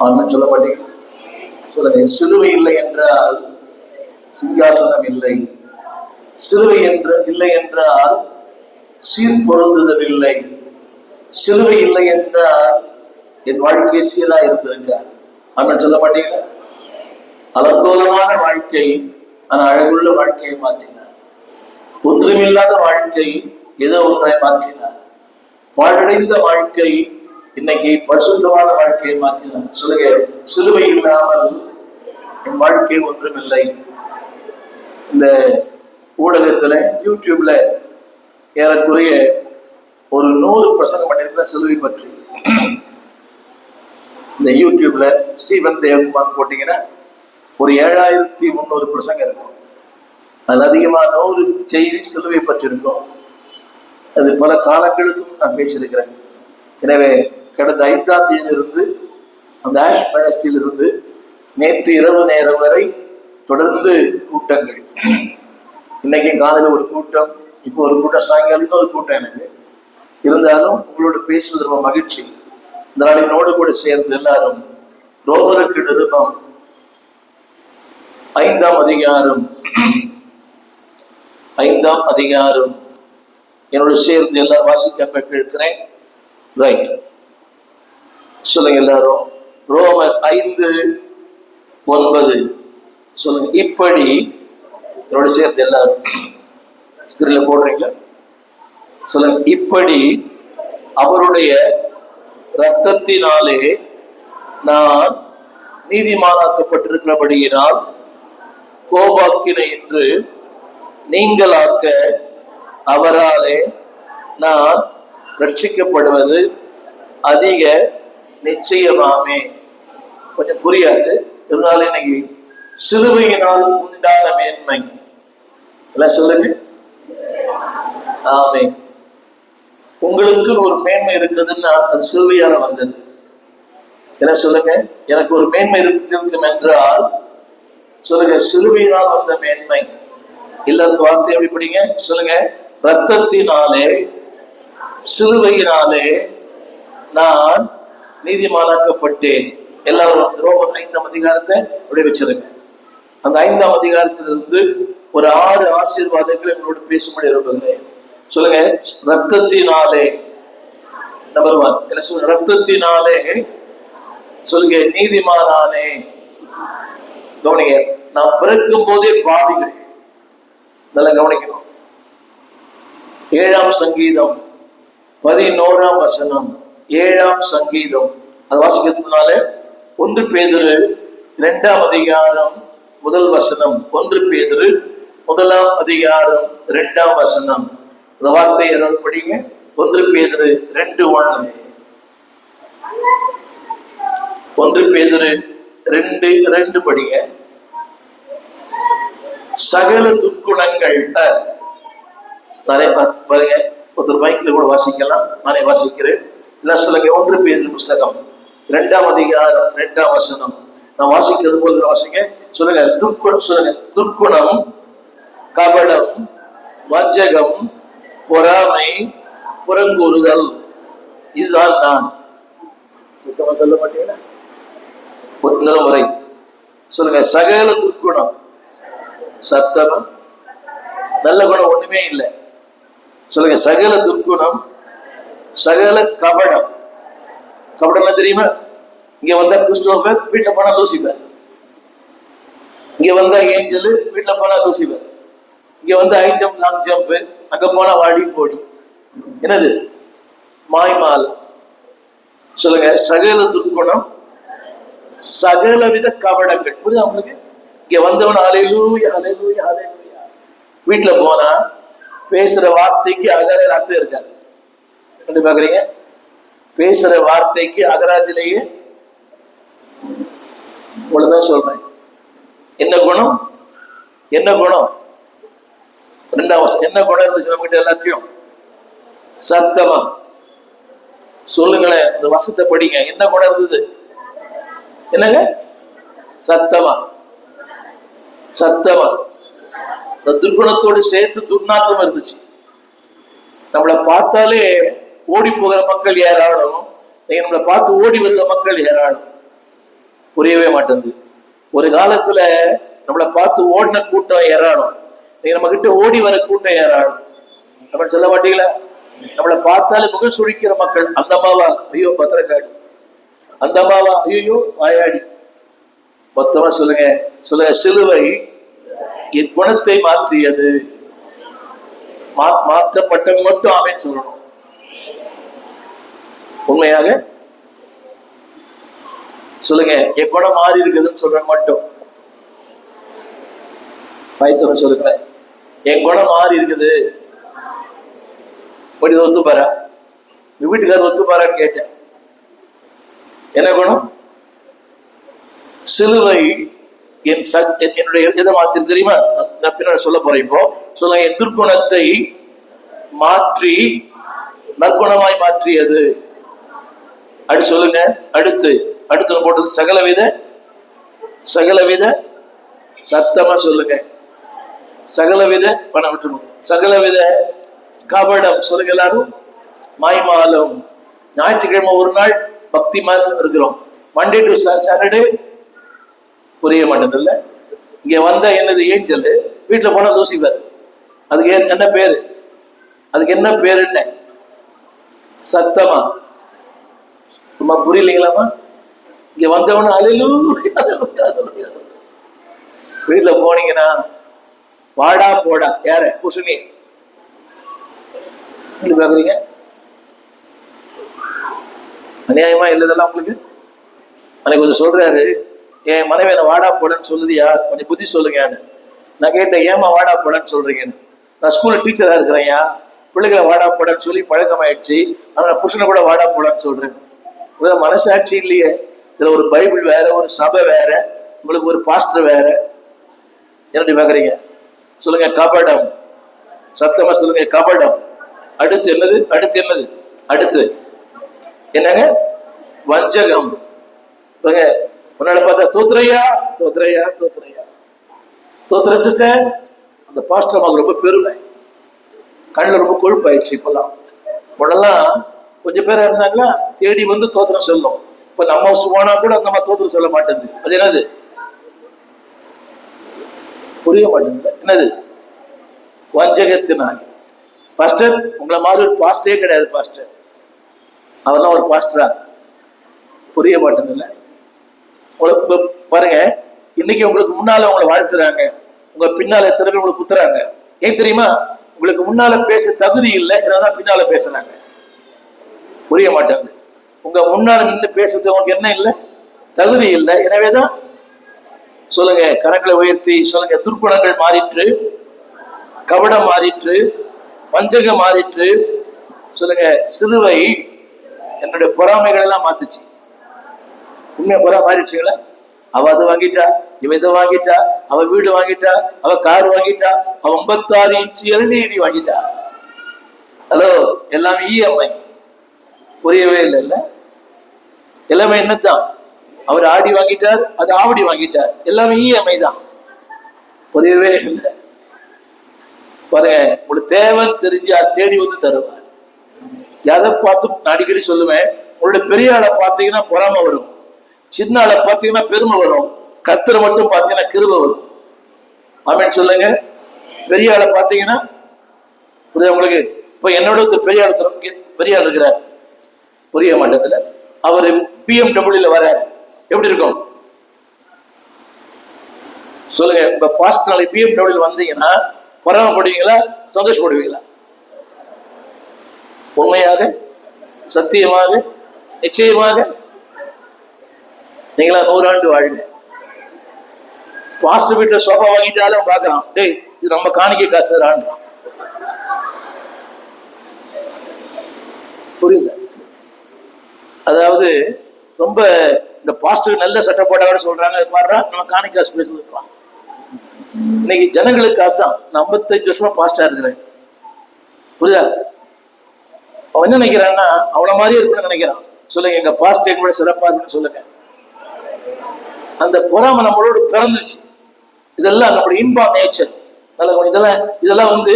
ஆமென் சொல்ல மாட்டீங்க? சொல்லுங்க. சிலுவை இல்லை என்றால் சிங்காசனம் இல்லை. சிலுவை இல்லை என்றால் சீர் பொருந்துதல் இல்லை. சிலுவை இல்லை என்றால் என் வாழ்க்கை சீரா இருந்திருக்கார். ஆமென் சொல்ல மாட்டீங்க? அலங்கோலமான வாழ்க்கை ஆனால் அழகுள்ள வாழ்க்கையை மாற்றினார். ஒன்றுமில்லாத வாழ்க்கை ஏதோ ஒன்றை மாற்றினார். வாழ்வடைந்த வாழ்க்கை இன்னைக்கு பரிசுத்தமான வாழ்க்கையை மாற்றினார். சொல்லுங்க. சிலுவை இல்லாமல் என் வாழ்க்கை ஒன்றுமில்லை. இந்த ஊடகத்துல யூடியூப்ல ஏறக்குறைய ஒரு 100 பிரசங்கம் பண்ணியிருக்கிற சிலுவை பற்றி. இந்த யூடியூப்ல ஸ்டீவன் தேவகுமார் போட்டீங்கன்னா ஒரு 7300 பிரசங்கம் இருக்கும். அது அதிகமாக 100 செய்தி சிலுவை பற்றி இருக்கும். அது பல காலங்களுக்கும் நான் பேசியிருக்கிறேன். எனவே கடந்த 5ஆம் தேதியிலிருந்து அந்த ஆஷ் டைனஸ்டியிலிருந்து நேற்று இரவு நேரம் வரை தொடர்ந்து கூட்டங்கள். இன்னைக்கு காலையில் ஒரு கூட்டம், இப்போ ஒரு கூட்டம், சாயங்காலம் ஒரு கூட்டம். எனக்கு இருந்தாலும் உங்களோட பேசுவது ரொம்ப மகிழ்ச்சி. இந்த நாள் என்னோடு கூட சேர்ந்து எல்லாரும் ரோமருக்கு நிருபம் 5ஆம் அதிகாரம் என்னோட சேர்ந்து எல்லாரும் வாசிக்க கேட்கிறேன். ரைட், சொல்லுங்க எல்லாரும். ரோமர் 5:9 சொல்லுங்க. இப்படி என்னோட சேர்ந்து எல்லாரும் ஸ்கிரீன்ல போடுறீங்களா? சொல்லுங்க. இப்படி அவருடைய இரத்தத்தினாலே நான் நீதிமானாக்கப்பட்டிருக்கிறபடியினால் கோபாக்கினை என்று நீங்களாக்க அவராலே நான் ரட்சிக்கப்படுவது அதிக நிச்சயமாமே. கொஞ்சம் புரியாது, இருந்தாலும் இன்னைக்கு சிலுவையினால் உண்டான மேன்மை எல்லாம் சொல்லுங்க. ஆமே. உங்களுக்கு ஒரு மேன்மை இருக்குதுன்னா அது சிலுவையால வந்தது. என்ன சொல்லுங்க? எனக்கு ஒரு மேன்மை இருக்கும் என்றால் சொல்லுங்க, சிலுவையினால் வந்த மேன்மை. இல்ல அந்த வார்த்தை எப்படி படிங்க? சொல்லுங்க. ரத்தத்தினாலே சிலுவையினாலே நான் நீதிமானாக்கப்பட்டேன். எல்லாரும் ரோமர் 5ஆம் அதிகாரத்தை அப்படி வச்சிருங்க. அந்த 5ஆம் அதிகாரத்திலிருந்து ஒரு 6 ஆசீர்வாதங்கள் எங்களோட பேசும்படி விரும்புகிறேன். சொல்லுங்க. ரத்தத்தினாலே நம்பர் 1 என்ன சொல்லுங்க? ரத்தத்தினாலே சொல்லுங்க நீதிமானானே. கவனிங்க. நான் பிறக்கும் போதே பாவிகள். நல்லா கவனிக்கணும். 7ஆம் சங்கீதம் 11ஆம் வசனம். 7ஆம் சங்கீதம் அது வாசிக்கிறதுனால 1 பேதுரு 2ஆம் அதிகாரம் 1 வசனம். 1 பேதுரு 1ஆம் அதிகாரம் 2ஆம் வசனம். அந்த வார்த்தை யாராவது படிங்க. 1 பேதுரு 2:1. 1 பேதுரு 2:2 படிங்க. சகல துர்க்குணங்கள் பாருங்க. ஒருத்தர் மைக்கில் கூட வாசிக்கலாம், நானே வாசிக்கிறேன். என்ன சொல்லுங்க? 1 பேதுரு புஸ்தகம் 2ஆம் அதிகாரம் 2ஆம் வசனம். நான் வாசிக்கிறது போல வாசிங்க. சொல்லுங்க. துர்க்குணம். சொல்லுங்க. துர்க்குணம், கபடம், வஞ்சகம், பொறாமை, புறங்கூறுதல், இதுதான் நான். சுத்தமா சொல்ல மாட்டீங்களா? இன்னொரு முறை சொல்லுங்க. சகல துர்க்குணம். சத்தமா நல்ல குணம் ஒண்ணுமே இல்லை. சொல்லுங்க. சகல துர்க்குணம், சகல கபடம். கபடம் தெரியுமா? இங்க வந்தா கிறிஸ்டோபர், வீட்டுல போனா லூசிபர். இங்க வந்தா ஏஞ்சல், வீட்டுல போனா லூசிபர். இங்க வந்து ஹை ஜம்ப், லாங் ஜம்ப், அங்க போனா வாடி போடி. என்னது? மாய்மாலம். சொல்லுங்க. சகல துர்க்குணம், சகலவித கபடங்கள். புரியுதா உங்களுக்கு? இங்க வந்தவன் ஹல்லேலூயா ஹல்லேலூயா ஹல்லேலூயா. வீட்டுல போனா பேசுற வார்த்தைக்கு அகர அர்த்தம் இருக்காது. கண்டு பாக்குறீங்க? பேசுற வார்த்தைக்கு அகராதிலேயே இவ்வளவுதான் சொல்றேன். என்ன குணம்? என்ன குணம்? 2ஆம் வருஷம் என்ன குணம் இருந்துச்சு நம்ம கிட்ட எல்லாத்தையும்? சத்தமா சொல்லுங்களேன். இந்த வசத்தை படிங்க. என்ன குணம் இருந்தது? என்னங்க? சத்தமா சத்தமா. இந்த துர்குணத்தோடு சேர்த்து துர்நாற்றம் இருந்துச்சு. நம்மளை பார்த்தாலே ஓடி போகிற மக்கள் ஏராளம். நம்மளை பார்த்து ஓடி வருகிற மக்கள் ஏராளம். புரியவே மாட்டேங்குது. ஒரு காலத்துல நம்மளை பார்த்து ஓடின கூட்டம் ஏறாடும், நீங்க நம்ம கிட்ட ஓடி வர கூட்டம் ஏறாடும். நம்ம சொல்ல மாட்டீங்களா? நம்மளை பார்த்தாலே முகம் சுழிக்கிற மக்கள், அந்த அம்மாவா ஐயோ பத்திரக்காடு, அந்த அம்மாவா ஐயோ வாயாடி. மொத்தமா சொல்லுங்க சொல்லுங்க, சிலுவை என் குணத்தை மாற்றியது. மாற்றப்பட்டவங்க மட்டும் ஆமேன்னு சொல்லணும். உண்மையாக சொல்லுங்க, என் குணம் மாறி இருக்குதுன்னு சொல்ற மட்டும் பயத்தவன் சொல்லுங்க, என் குணம் மாறி இருக்குது. ஒத்துப்பாரா? வீட்டுக்காரர் ஒத்துப்பாரான்னு கேட்டேன். என்ன குணம்? சிலுவை என்னுடைய எதை மாத்தி தெரியுமா? நான் பின்னாடி சொல்ல போறேன். இப்போ சொல்லுங்க, என் துர்க்குணத்தை மாற்றி நற்குணமாய் மாற்றியது. அப்படி சொல்லுங்க. அடுத்து போட்டது சகலவித சத்தமா சொல்லுங்க. சகலவித பணம் விட்டு சகலவித கபடம் சொல்லுங்க எல்லாரும். மாய்மாலம். ஞாயிற்றுக்கிழமை ஒரு நாள் பக்தி மாதிரி இருக்கிறோம். மண்டே டு சாட்டர்டே புரிய மாட்டேங்குது. இங்க வந்த என்னது ஏஞ்சல், வீட்டுல போனா லூசிஃபர். அதுக்கு என்ன பேரு? அதுக்கு என்ன பேரு? என்ன சத்தமா புரியலீங்களாமா? இங்க வந்தவன அல்லேலூயா. வீட்டுல போனீங்கன்னா வாடா போடா யார குசுனி பாக்குறீங்க. அநியாயமா இல்லதெல்லாம் உங்களுக்கு. அன்னைக்கு கொஞ்சம் சொல்றாரு, என் மனைவி என்ன வாடா போடன்னு சொல்லுதியா, கொஞ்சம் புத்தி சொல்லுங்கன்னு. நான் கேட்டேன், ஏமா வாடா போடன்னு சொல்றீங்கன்னு. நான் ஸ்கூல்ல டீச்சரா இருக்கிறேன்யா, பிள்ளைகளை வாடா போடன்னு சொல்லி பழக்கமாயிடுச்சு, ஆனா புருஷனை கூட வாடா போடன்னு சொல்றேன். மனசாட்சி இல்லையே. இதுல ஒரு பைபிள் வேற, ஒரு சபை வேற, உங்களுக்கு ஒரு பாஸ்டர் வேற. என்னடி பாக்குறீங்க? சொல்லுங்க, கபடம். சத்தமா சொல்லுங்க, கபடம். அடுத்து என்னது? அடுத்து என்னங்க? வஞ்சகம். உன்னால பார்த்தா தோத்துறையா. சிஸ்டர், அந்த பாஸ்டர் அம்மாவுக்கு ரொம்ப பெருமை, கண்ணில் ரொம்ப கொழுப்பாயிடுச்சு. இப்பெல்லாம் உடனெல்லாம் கொஞ்சம் பேரா இருந்தாங்களா தேடி வந்து தோத்திரம் சொல்லும். இப்ப நம்ம சுவானா கூட அந்த மாதிரி தோத்திரம் சொல்ல மாட்டேங்குது. அது என்னது? புரிய மாட்டேங்குது. என்னது? வஞ்சகத்தினால். பாஸ்டர் உங்களை மாதிரி ஒரு பாஸ்டரே கிடையாது. பாஸ்டர் அவர்லாம் ஒரு பாஸ்டரா? புரிய மாட்டேங்குதுல்ல. உங்களுக்கு பாருங்க, இன்னைக்கு உங்களுக்கு முன்னால உங்களை வாழ்த்துறாங்க, உங்க பின்னால எத்தனை பேர் உங்களுக்கு குத்துறாங்க. ஏன் தெரியுமா? உங்களுக்கு முன்னால பேச தகுதி இல்லை, என்னதான் பின்னால பேசுறாங்க. புரிய மாட்டேங்குது. உங்க முன்னால நின்று பேசுறது உங்களுக்கு என்ன இல்லை? தகுதி இல்லை. எனவேதான் சொல்லுங்க, கரங்களை உயர்த்தி சொல்லுங்க, துர்க்குணங்கள் மாறிற்று, கபடம் மாறிற்று, வஞ்சகம் மாறிற்று. சொல்லுங்க, சிலுவை என்னுடைய பொறாமைகள் எல்லாம் மாத்துச்சு. உண்மையா பொறாம மாறிடுச்சுங்களா? அவ அது வாங்கிட்டா, இவ இதை வாங்கிட்டா, அவ வீடு வாங்கிட்டா, அவ கார் வாங்கிட்டா, அவ 56 இன்ச்சு எல்இடி வாங்கிட்டா. ஹலோ, எல்லாமே இஎம்ஐ. புரியவே இல்லை. எல்லாமே என்னத்தான்? அவர் ஆடி வாங்கிட்டார், அது ஆவடி வாங்கிட்டார், எல்லாமே இஎம்ஐ தான். புரியவே இல்லை. பாருங்க, உங்களுக்கு தேவன் தெரிஞ்சா தேடி வந்து தருவார். எதை பார்த்து அடிக்கடி சொல்லுவேன், உங்களுடைய பெரிய ஆளை பார்த்தீங்கன்னா பொறாம வரும், சின்ன ஆளை பார்த்தீங்கன்னா பெருமை வரும், கர்த்தரை மட்டும் பார்த்தீங்கன்னா கிருபை வரும். ஆமென் சொல்லுங்க. பெரிய ஆளை பார்த்தீங்கன்னா புரியுது உங்களுக்கு? இப்ப என்னோட பெரிய ஆள் இருக்கிறார், புரிய மாட்டதுல அவர் BMW வர்றாரு, எப்படி இருக்கும் சொல்லுங்க? இப்ப பாஸ்ட் நாளைக்கு BMW வந்தீங்கன்னா பொறாமப்படுவீங்களா, சந்தோஷப்படுவீங்களா? உண்மையாக, சத்தியமாக, நிச்சயமாக நீங்களா 100 ஆண்டு வாழுங்க. பாஸ்ட் வீட்டுல சோஃபா வாங்கிட்டாலும் பாக்குறான், டேய் இது நம்ம காணிக்கை காசு ஆண்டான். புரியல? அதாவது ரொம்ப இந்த பாஸ்டர் நல்ல சட்டை போட்டா சொல்றாங்க, பாடுறா நம்ம காணிக்கை காசு பேசுறான். இன்னைக்கு ஜனங்களுக்கு அதுதான். நான் 55 வருஷமா பாஸ்டா இருக்கிறேன். புரியுதா? அவன் என்ன நினைக்கிறான்னா அவனை மாதிரியே இருக்குன்னு நினைக்கிறான். சொல்லுங்க, எங்க பாஸ்டர் கூட சிறப்பா இருக்குன்னு சொல்லுங்க. அந்த பொறாம நம்மளோட பிறந்துருச்சு. இதெல்லாம் நம்மளுடைய இன்பா நேச்சர். இதெல்லாம் வந்து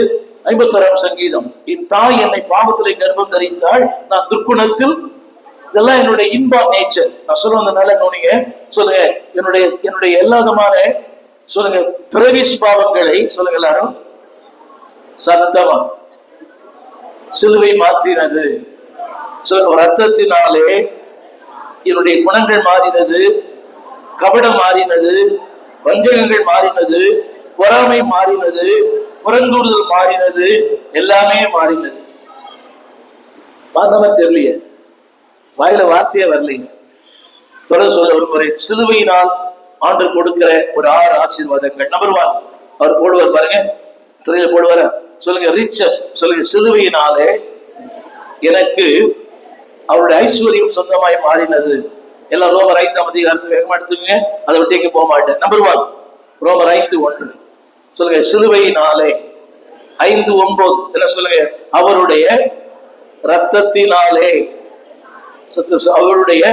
51ஆம் சங்கீதம். என் தாய் என்னை பாவத்திலே கர்ப்பம் தரித்தாள், நான் துர்க்குணத்தில் இதெல்லாம் என்னுடைய இன்பார் நேச்சர். நான் சொல்லுவதனால நீங்க சொல்லுங்க, என்னுடைய என்னுடைய எல்லா விதமான சொல்லுங்க பிறவி பாவங்களை சொல்லுங்க எல்லாரும் சத்தமா சிலுவை மாற்றினது. ரத்தத்தினாலே என்னுடைய குணங்கள் மாறினது, கபடம் மாறினது, வஞ்சகங்கள் மாறினது, பொறாமை மாறினது, புறங்கூறுதல் மாறினது, எல்லாமே மாறினது. மாறாம தெரியலையே, வாயில வார்த்தையே வரலைங்க. தொடர் சொல்ல ஒரு முறை சிலுவையினால் ஆண்டு கொடுக்கிற ஒரு 6 ஆசீர்வாதங்கள். நம்பர் 1 அவர் போடுவார் பாருங்க, திரையில போடுவார சொல்லுங்க, ரிச்சஸ் சொல்லுங்க, சிலுவையினாலே எனக்கு அவருடைய ஐஸ்வர்யம் சொந்தமாய் மாறினது. எல்லாம் ரோமர் 5ஆம் அதிகாரத்தை வேகமா எடுத்துக்கங்க, அதை விட்டு எங்க போக மாட்டேன். நம்பர் 1 ரோமர் 5:1 சொல்லுங்க, சிலுவையினாலே. 5:9 என்ன சொல்லுங்க, அவருடைய ரத்தத்தினாலே, அவருடைய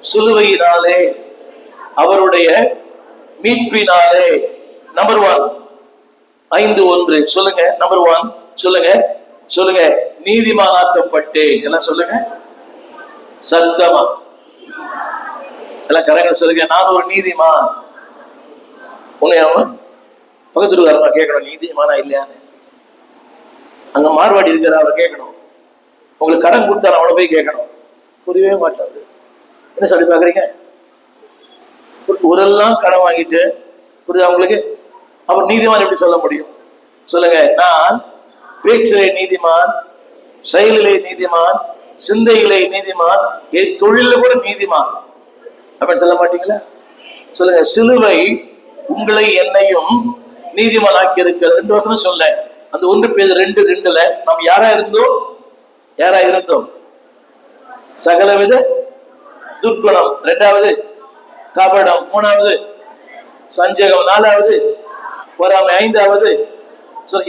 சிலுவையினாலே, அவருடைய மீட்பினாலே. நம்பர் 1 5:1 சொல்லுங்க, நம்பர் 1 சொல்லுங்க, சொல்லுங்க, நீதிமானாக்கப்பட்டேன். என்ன சொல்லுங்க சத்தமா எல்லாம் கரங்கள் சொல்லுங்க, நான் ஒரு நீதிமான். உண்மையாம பக்கத்துக்காரமா கேட்கணும், நீதிமானா இல்லையான்னு. அங்க மார்வாடி இருக்கிற அவர் கேட்கணும், உங்களுக்கு கடன் கொடுத்தாரு அவனை போய் கேட்கணும். புரியவே மாட்டாது. என்ன சொல்லி பாக்குறீங்க, ஊரெல்லாம் கடன் வாங்கிட்டு புரியுது அவங்களுக்கு, அவர் நீதிமான் எப்படி சொல்ல முடியும் சொல்லுங்க. நான் பேச்சிலே நீதிமான், செயலிலே நீதிமான், சிந்தையிலே நீதிமான், தொழில கூட நீதிமான் அப்படின்னு சொல்ல மாட்டீங்களா? சொல்லுங்க, சிலுவை உங்களை என்னையும் நீதிமானாக்கி இருக்கிறது. 2 வசனம் சொல்ல, அந்த 1 பேதுரு 2:2 நாம் யாரா இருந்தோம், யாரா இருந்தோம், சகலவித துர்க்குணம், 2வது கபடம், 3வது சஞ்சகம், 4வது பொறாமை, 5வது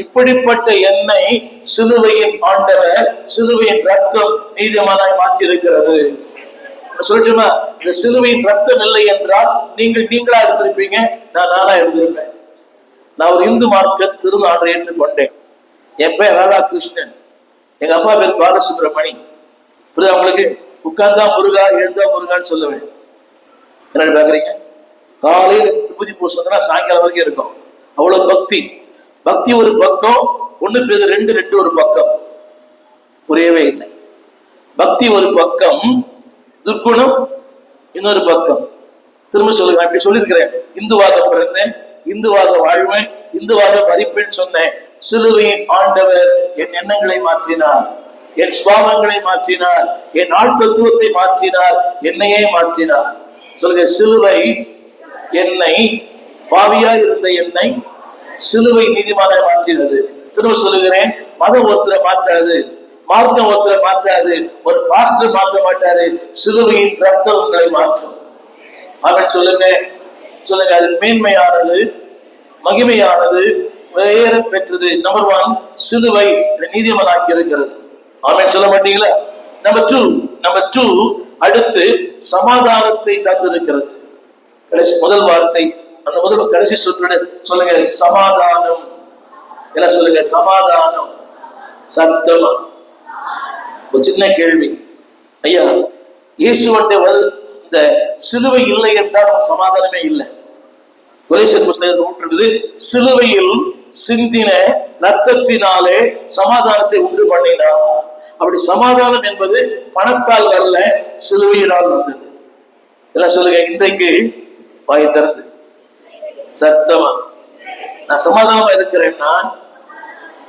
இப்படிப்பட்ட என்னை சிலுவையின் ஆண்டவர், சிலுவையின் ரத்தம் நீதிமானாய் மாற்றி இருக்கிறது. சொல்லட்டுமா, இந்த சிலுவையின் ரத்தம் இல்லை என்றால் நீங்களா இருந்திருப்பீங்க, நானா இருந்திருப்பேன். நான் ஒரு இந்து மார்க்க திருநாட்டை ஏற்றுக்கொண்டேன். என் பேர் ராதாகிருஷ்ணன், எங்க அப்பா பேர் பாலசுப்ரமணி. புரியுதா உங்களுக்கு? உட்கார்ந்தா முருகா, எழுந்தா முருகான்னு சொல்லுவேன். என்ன பாக்குறீங்க, காலையில் விபூதி பூசணும்னா சாயங்காலம் வரைக்கும் இருக்கும். அவ்வளவு பக்தி. பக்தி ஒரு பக்கம், 1 பேதுரு 2:2 ஒரு பக்கம். புரியவே இல்லை. பக்தி ஒரு பக்கம், துர்க்குணம் இன்னொரு பக்கம். திரும்ப சொல்லுங்க, அப்படி சொல்லியிருக்கிறேன். இந்துவாக பிறந்தேன், இந்துவாக வாழ்வேன், இந்துவாக மதிப்பேன் சொன்னேன். சிலுவையின் ஆண்டவர் என் எண்ணங்களை மாற்றினார், என் சுபாவங்களை மாற்றினார், என் ஆள் தத்துவத்தை மாற்றினார், என்னையே மாற்றினார். சொல்லுங்க, சிலுவை என்னை, பாவியா இருந்த என்னை சிலுவை நீதிமானாய் மாற்றினது. திரும்ப சொல்லுகிறேன், மதம் ஒருத்தரை மாற்றாது, மார்க்கம் ஒருத்தரை மாற்றாது, ஒரு பாஸ்டர் மாற்ற மாட்டாரு, சிலுவையின் ரத்தம் உங்களை மாற்றும். அவன் சொல்லுங்க, சொல்லுங்க, அது மேன்மையானது, மகிமையானது, உயர பெற்றது. நம்பர் 1 சிலுவை நீதிமானாக்கி இருக்கிறது. அவன் சொல்ல மாட்டீங்களா? நம்பர் 2 அடுத்து சமாதானத்தை தந்திருக்கிறது. முதல் வார்த்தை, அந்த முதல் கடைசி சொல்லுங்க, சமாதானம். என்ன சொல்லுங்க, சமாதானம். சத்தமா ஒரு சின்ன கேள்வி, ஐயா, இயேசுவண்டை இந்த சிலுவை இல்லை என்றால் சமாதானமே இல்லை. கொலைசர் புஸ்தகத்தில் இருக்குது, சிலுவையில் சிந்தின ரத்தத்தினாலே சமாதானத்தை உண்டு பண்ணினார். அப்படி சமாதானம் என்பது பணத்தால் வரல, சிலுவையினால் வந்தது. என்ன சொல்லுங்க, இன்றைக்கு வாய் திறந்து சத்தமா நான் சமாதானமா இருக்கிறேன்னா,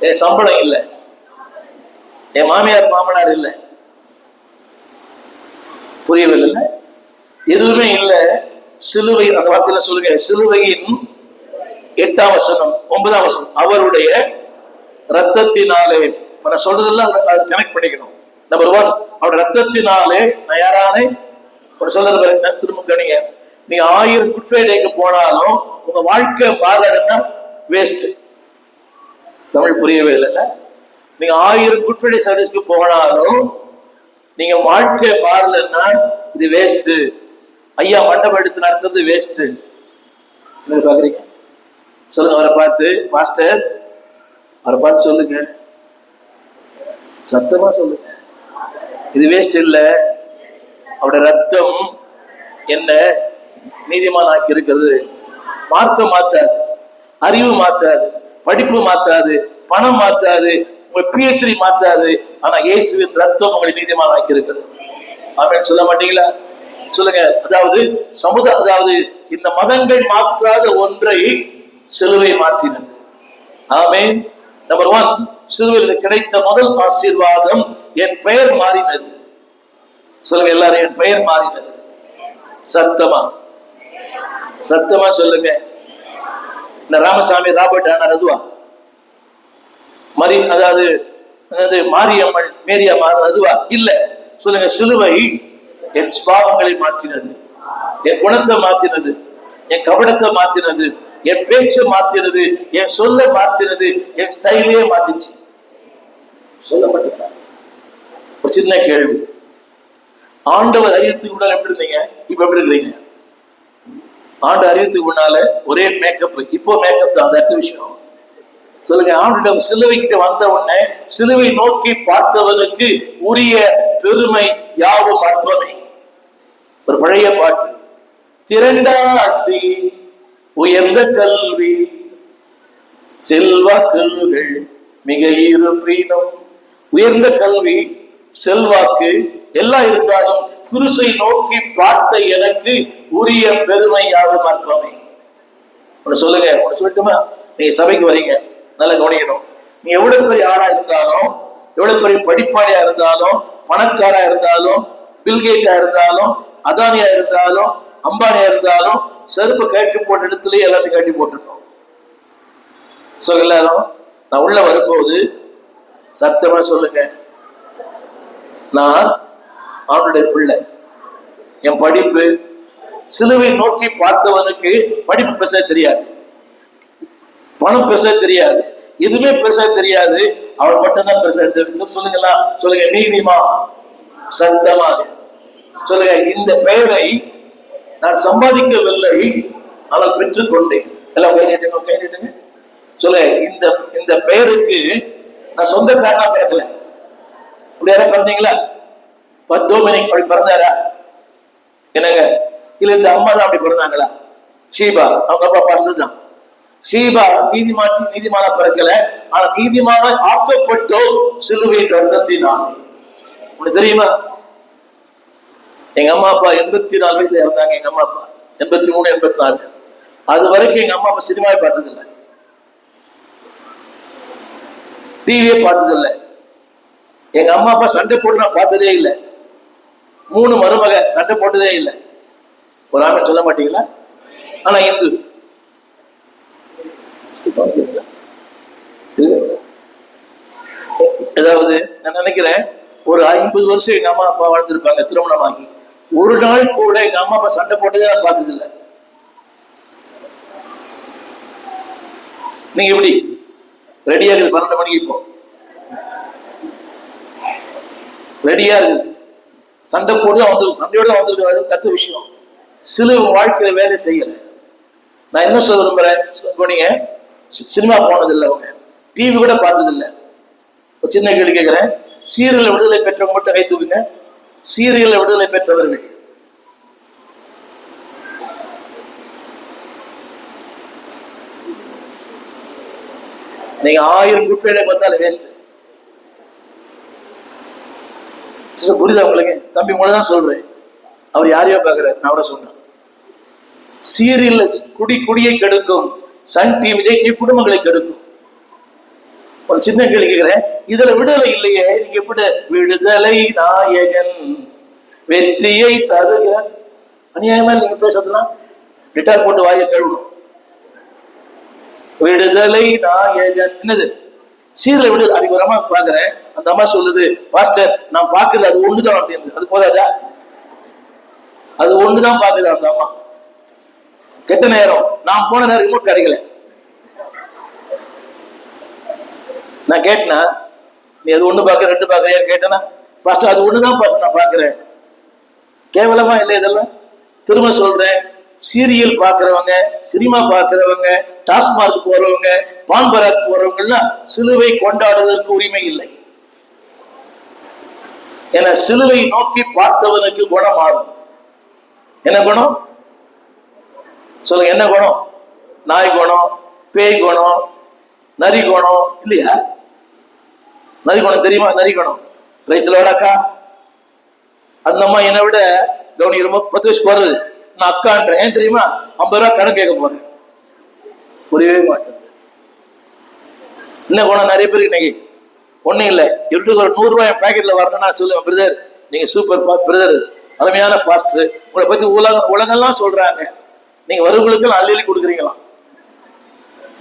என் சம்பளம் இல்லை, என் மாமியார் மாமனார் இல்லை, புரியவில்லை, எதுவுமே இல்லை. சிலுவை, அந்த வார்த்தையில சொல்லுங்க, சிலுவையின் 8ஆம் வசனம் 9ஆம் வசனம், அவருடைய ரத்தத்தினாலே. நான் சொல்றதெல்லாம் கனெக்ட் பண்ணிக்கணும். நம்பர் 1 அவருடைய ரத்தத்தினாலே நான் யாரானே சொல்றது. திரும்ப கணிங்க, நீங்க 1000 குட் ஃப்ரைடேக்கு போனாலும் உங்க வாழ்க்கை மாறலன்னா வேஸ்ட். தமிழ் புரியவே இல்லை. நீங்க 1000 குட் ஃப்ரைடே சர்வீஸ்க்கு போனாலும் நீங்க வாழ்க்கை மாறலன்னா இது வேஸ்ட். ஐயா மண்டபம் எடுத்து நடத்துறது வேஸ்ட். பாக்குறீங்க, சொல்லுங்க, அவரை பார்த்து, மாஸ்டர் அவரை பார்த்து சொல்லுங்க, சத்தமா சொல்லுங்க, இது வேஸ்ட் இல்லை, அவருடைய ரத்தம் என்ன நீதிமானாக்கி இருக்கிறது. மார்க்கம் மாத்தாது, அறிவு மாத்தாது, படிப்பு மாத்தாது, பணம் மாத்தாது, உங்க PhD மாத்தாது. ஆனா இயேசுவின் ரத்தம் உங்களை நீதிமானாக்கி இருக்குது. ஆமென் சொல்ல மாட்டீங்களா? சொல்லுங்க. அதாவது இந்த மதங்கள் மாற்றாத ஒன்றை சிலுவை மாற்றினது. ஆமென். நம்பர் 1, சிலுவையில் கிடைத்த முதல் ஆசீர்வாதம், என் பெயர் மாறினது. சொல்லுங்க எல்லாரும், என் பெயர் மாறினது. சத்தமா சத்தமா சொல்லுங்க. இந்த ராமசாமி ராபர்ட் ஆனார் அதுவா? அதாவது மாரியம்மன் மேரியா அதுவா? இல்ல. சொல்லுங்க. சிலுவை என் பாவங்களை மாற்றினது, என் குணத்தை மாற்றினது, என் கவனத்தை மாற்றினது, என் பேச்சை மாற்றினது, என் சொல்ல மாற்றினது, என் ஸ்டைலே மாத்திச்சு. சொல்ல மாட்டேன். ஒரு சின்ன கேள்வி. ஆண்டவர் அறியத்துக்கு முன்னால எப்படி இருந்தீங்க? இப்ப எப்படி இருக்கிறீங்க? ஆண்டு அறியத்துக்கு முன்னால ஒரே மேக்கப், இப்போ மேக்கப் தான், அது அடுத்த விஷயம். சொல்லுங்க. ஆண்டிடம் சிலுவை கிட்ட வந்த உடனே சிலுவை நோக்கி பார்த்தவனுக்கு உரிய பெருமை யாவும் அற்பமே. ஒரு பழைய பாட்டு. திரண்டாஸ்தி உயர்ந்த கல்வி செல்வாக்குகள் மிக இருப்பினும், உயர்ந்த கல்வி செல்வாக்கு எல்லாம் இருந்தாலும் குருசை நோக்கி பார்த்த எனக்கு உரிய பெருமை யாவும் அற்பமே. ஒன்னு சொல்லுங்க. ஒன்னு சொல்லட்டுமா? நீங்க சபைக்கு வரீங்க, நல்லா கவனிக்கணும். நீ எவ்வளவு பெரிய ஆளா இருந்தாலும், எவ்வளவு பெரிய படிப்பாளியா இருந்தாலும், பணக்காரா இருந்தாலும், பில்கேட்டா இருந்தாலும், அதானியா இருந்தாலும், அம்பானியா இருந்தாலும், செருப்பு கட்டி போட்ட இடத்துலயே எல்லாத்தையும் கட்டி போட்டுருக்கோம். சொல்ல எல்லாரும். நான் உள்ள வரும்போது சத்தமா சொல்லுங்க, நான் அவனுடைய பிள்ளை. என் படிப்பு, சிலுவை நோக்கி பார்த்தவனுக்கு படிப்பு பேச தெரியாது, பணம் பேச தெரியாது, எதுவுமே பேச தெரியாது. அவர் மட்டும்தான் பேச தெரியும். சொல்லுங்களா? சொல்லுங்க. நீதிமா சத்தமாக சொல்லுங்க. இந்த பெயரை நான் சம்பாதிக்கவில்லை, ஆனால் பெற்றுக் கொண்டேன். எல்லாம் கை நீட்டுங்க. சொல்லுங்க. இந்த பெயருக்கு நான் சொந்தக்காரனா பிறக்கல. அப்படி யாரா பிறந்தீங்களா? டோமினிக் அப்படி பிறந்தாரா? என்னங்க? இல்ல இந்த அம்மா தான் அப்படி பிறந்தாங்களா? ஷீபா அவங்க அப்பா பாஸ்டர் தான். ஷீபா நீதிமான பிறக்கல, ஆனா நீதிமான ஆக்கப்பட்டோ சிலுவை ரத்தத்தினால். உனக்கு தெரியுமா? எங்க அம்மா அப்பா 84 வயசுல இறந்தாங்க. எங்க அம்மா அப்பா 83, 84. அது வரைக்கும் எங்க அம்மா அப்பா சினிமாவை பார்த்ததில்லை, டிவியே பார்த்ததில்லை. எங்க அம்மா அப்பா சண்டை போட்டு நான் பார்த்ததே இல்லை. 3 மருமக சண்டை போட்டதே இல்லை. ஒரு ஆமென் சொல்ல மாட்டீங்களா? ஆனா இந்து. அதாவது நான் நினைக்கிறேன் ஒரு 50 வருஷம் எங்க அம்மா அப்பா வாழ்ந்திருப்பாங்க திருமணமாகி. ஒரு நாள் கூட எங்க அம்மா அப்பா சண்டை போட்டதே நான் பார்த்ததில்லை. நீங்க எப்படி ரெடியா இருக்குது? 12 மணிக்கு இப்போ ரெடியா இருக்குது. சண்டை போட்டு வந்துருக்கு, சண்டையோட வந்துருக்கு, அடுத்த விஷயம். சில வாழ்க்கையில வேலை செய்யல. நான் என்ன சொல்ல விரும்புறேன்? நீங்க சினிமா போனதில்லை, அவங்க டிவி கூட பார்த்ததில்லை. ஒரு சின்ன கேள்வி கேட்கிறேன். சீரியல் விடுதலை பெற்றவங்க மட்டும் கை தூக்குங்க. சீரியல் விடுதலை பெற்றவர்கள் நீங்க 1000 குட் ஃப்ரைடே பார்த்தாலும் வேஸ்ட். புரியுதா உங்களுக்கு? தம்பி உங்களை தான் சொல்றேன். அவர் யாரையோ பார்க்கிறார், நான் அவரை சொன்னேன். சீரியல் குடியை கெடுக்கும், சன் டிவி குடும்பங்களை கெடுக்கும். ஒரு சின்ன கேள்வி கேட்கிறேன். இதுல விடுதலை இல்லையே, நீங்க எப்படி விடுதலை நாயகன் வெற்றியை தருகிற? அநியாயமா நீங்க பேசுறதுலாம் ரிட்டார் போட்டு வாயை கழுவணும். விடுதலை நாயகன் என்னது? சீரியல் விடுதலை. அதுக்கு ஒரு அம்மா பாக்குறேன், அந்த அம்மா சொல்லுது, பாஸ்டர் நான் பாக்குறது அது ஒண்ணுதான் அப்படின்னு. அது போதாதா? அது ஒண்ணுதான் பாக்குது அந்த அம்மா. கெட்ட நேரம், நான் போன நேரம் ரிமோட் கிடைக்கல. நான் கேட்டனா, நீ அது ஒண்ணு பாக்க 2 பாக்குறியா கேட்டனா? பாஸ்டர் அது ஒண்ணுதான் பாஸ்டர் நான் பாக்குறேன். கேவலமா இல்லை இதெல்லாம்? திரும்ப சொல்றேன், சீரியல் பாக்குறவங்க, சினிமா பாக்குறவங்க, டாஸ்மார்க் போறவங்க, பான்பராக் போறவங்க எல்லாம் சிலுவை கொண்டாடுவதற்கு உரிமை இல்லை. என சிலுவை நோக்கி பார்த்தவனுக்கு குணம் மாறும். என்ன குணம் சொல்லுங்க? என்ன குணம்? நாய் குணம், பேய் குணம், நரி குணம் இல்லையா? நரி குணம் தெரியுமா? நரி குணம் அக்கா, அந்த அம்மா என்னை விட கவனி ரொம்ப 10 வயசுக்கு வருது, நான் அக்கான்றேன். ஏன் தெரியுமா? 50 ரூபா கடன் கேட்க போறேன். புரியவே மாட்டேன். என்ன குணம் நிறைய பேருக்கு இன்னைக்கு ஒண்ணும் இல்லை. இவருக்கு ஒரு 100 ரூபாய் பேக்கெட்ல வரணும்னா சொல்லுவேன், பிரதர் நீங்க சூப்பர் பிரதர், அருமையான பாஸ்டர், உங்களை பத்தி உலகெல்லாம் சொல்றாங்க, நீங்க வருவங்களுக்கு அள்ளி கொடுக்குறீங்களாம்.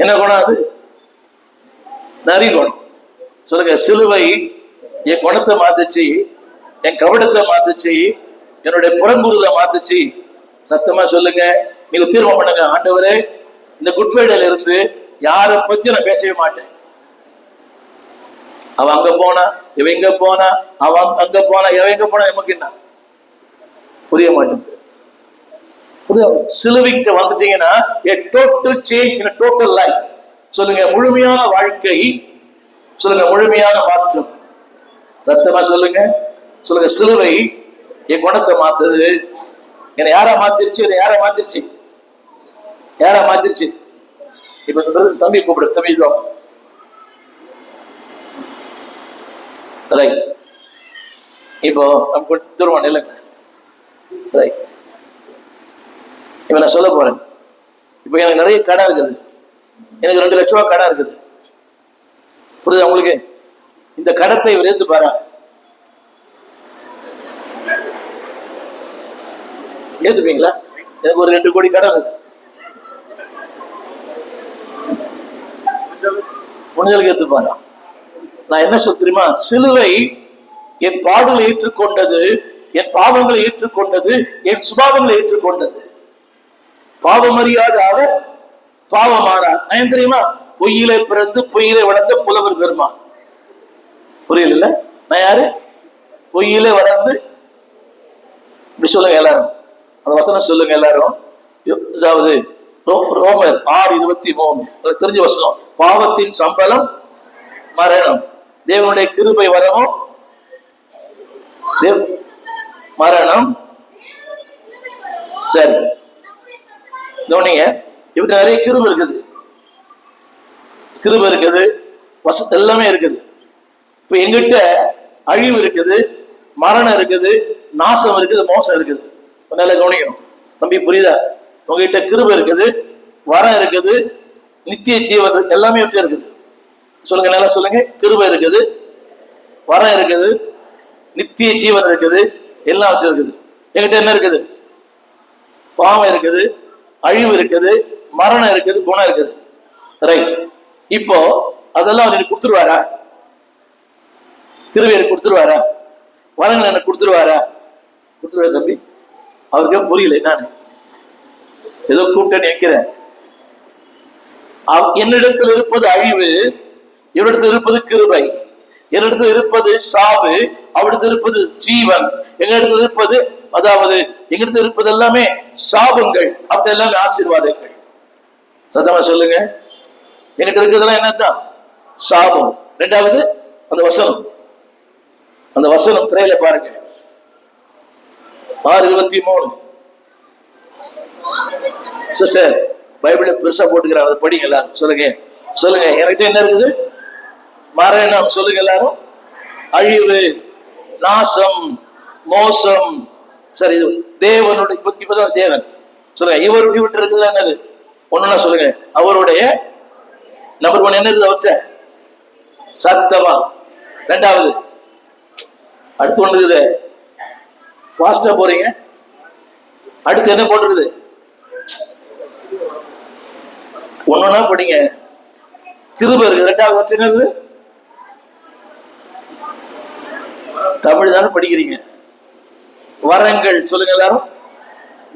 என்ன குணம் அது? நரி குணம். சொல்லுங்க. சிலுவை என் குணத்தை மாத்துச்சு, என் கவனத்தை மாத்துச்சு, என்னுடைய புறங்குருதை மாத்துச்சு. சத்தமா சொல்லுங்க. நீங்க தீர்மானம் பண்ணுங்க, ஆண்டவரே இந்த குட் ஃப்ரைடேல இருந்து யாரை பத்தி நான் பேசவே மாட்டேன். அவன் அங்க போனா, இவ எங்க போனா, அவன் அங்க போனா, இவ எங்க போனா, நமக்கு என்ன புரிய மாட்டேங்குது. சிலுவைக்கு வந்துட்டீங்கன்னா a total change in a total life. சொல்லுங்க. முழுமையான வாழ்க்கை. சொல்லுங்க. முழுமையான மாற்றம். சத்தமா சொல்லுங்க. சொல்லுங்க. சிலுவை என் குணத்தை மாத்துது. என்னை யாரா மாத்திருச்சு? என்னை யாரா மாத்திருச்சு? யாரா மாத்திருச்சு? இப்ப தம்பி கூப்பிடு, தம்பி ரைட். இப்போ நம்ம தூரமான இல்லைங்க. ரைட். இப்ப நான் சொல்ல போறேன். இப்ப எனக்கு நிறைய கடை இருக்குது. எனக்கு 2 லட்ச ரூபா கடை இருக்குது. புரியுதா உங்களுக்கு? இந்த கடத்தை இவர் ஏத்து பாரா? ஏத்துப்பீங்களா? எனக்கு ஒரு 2 கோடி கடை இருக்குது. முடிஞ்சலுக்கு ஏத்து பாரா? நான் என்ன சொல்ல தெரியுமா? சிலுவை என் பாடுகளை ஏற்றுக்கொண்டது, என் பாவங்களை ஏற்றுக்கொண்டது, என் சுபாவங்களை ஏற்றுக்கொண்டது. பாவம் அறியாத அவர் பாவமானார். நான் தெரியுமா? பொய்யிலே பிறந்து பொய்யிலே வளர்ந்த புலவர் பெருமான். புரியல? நான் யாரு? பொய்யிலே வளர்ந்து. இப்படி சொல்லுங்க எல்லாரும், அந்த வசனம் சொல்லுங்க எல்லாரும். அதாவது ரோமர் 6:23 தெரிஞ்ச வசனம். பாவத்தின் சம்பளம் மரணம், தேவனுடைய கிருபை வரமும் மரணம். சரி கவனிங்க. இவருக்கு நிறைய கிருபை இருக்குது. கிருபை இருக்குது, வசத்து எல்லாமே இருக்குது. இப்ப எங்கிட்ட அழிவு இருக்குது, மரணம் இருக்குது, நாசம் இருக்குது, மோசம் இருக்குது. நல்லா கவனிக்கணும் தம்பி, புரியுதா? உங்ககிட்ட கிருபை இருக்குது, வரம் இருக்குது, நித்திய ஜீவன் எல்லாமே இருக்குது. சொல்லுங்க, நல்லா சொல்லுங்க. கிருபை இருக்குது, வரம் இருக்குது, நித்திய ஜீவன் இருக்குது, எல்லாம் இருக்குது. என்கிட்ட என்ன இருக்குது? பாவம் இருக்குது, அழிவு இருக்குது, மரணம் இருக்குது, குணம் இருக்குது. ரைட். இப்போ அதெல்லாம் அவர் எனக்கு கொடுத்துருவாரா? கிருபை எனக்கு கொடுத்துருவாரா? வரங்கள் எனக்கு கொடுத்துருவாரா? கொடுத்துருவாரு தம்பி. அவருக்கே புரியல. நான் ஏதோ கூப்பிட்டேன்னு நினைக்கிறேன். என்னிடத்தில் இருப்பது அழிவு, இவரிடத்தில் இருப்பது கிருபை. என்னிடத்தில் இருப்பது சாவு, அவரிடத்தில் இருப்பது ஜீவன். எங்களிடத்தில் இருப்பது, அதாவது எங்கிட்ட இருப்பது எல்லாமே சாபங்கள், அப்படி எல்லாமே ஆசீர்வாதங்கள். சத்தமா சொல்லுங்க. எங்கிட்ட இருக்கிறதெல்லாம் என்னதான்? சாபம். 2வது அந்த வசனம், அந்த வசனம் திரையில பாருங்க. 6:23. சிஸ்டர் பைபிள பெருசா போட்டுக்கிறாங்க, அதை படிங்க எல்லாரும். சொல்லுங்க சொல்லுங்க. என்கிட்ட என்ன இருக்குது? மரணம். சொல்லுங்க எல்லாரும். அழிவு, நாசம், மோசம். சரி, இது தேவனுடைய, இப்பதான் தேவன். சொல்லுங்க. இவருடைய விட்டு இருக்குது என்னது? ஒண்ணுன்னா சொல்லுங்க. அவருடைய நம்பர் 1 என்ன இருக்குது? அவர்கிட்ட சத்தமா. 2வது அடுத்து ஒண்ணு இருக்குது, ஃபாஸ்டா போறீங்க. அடுத்து என்ன போட்டுருக்குது? ஒண்ணுன்னா படிங்க. கிருபை இருக்குது. 2வது என்ன இருக்குது? தமிழ் தானே படிக்கிறீங்க. வரங்கள். சொல்லுங்க எல்லாரும்.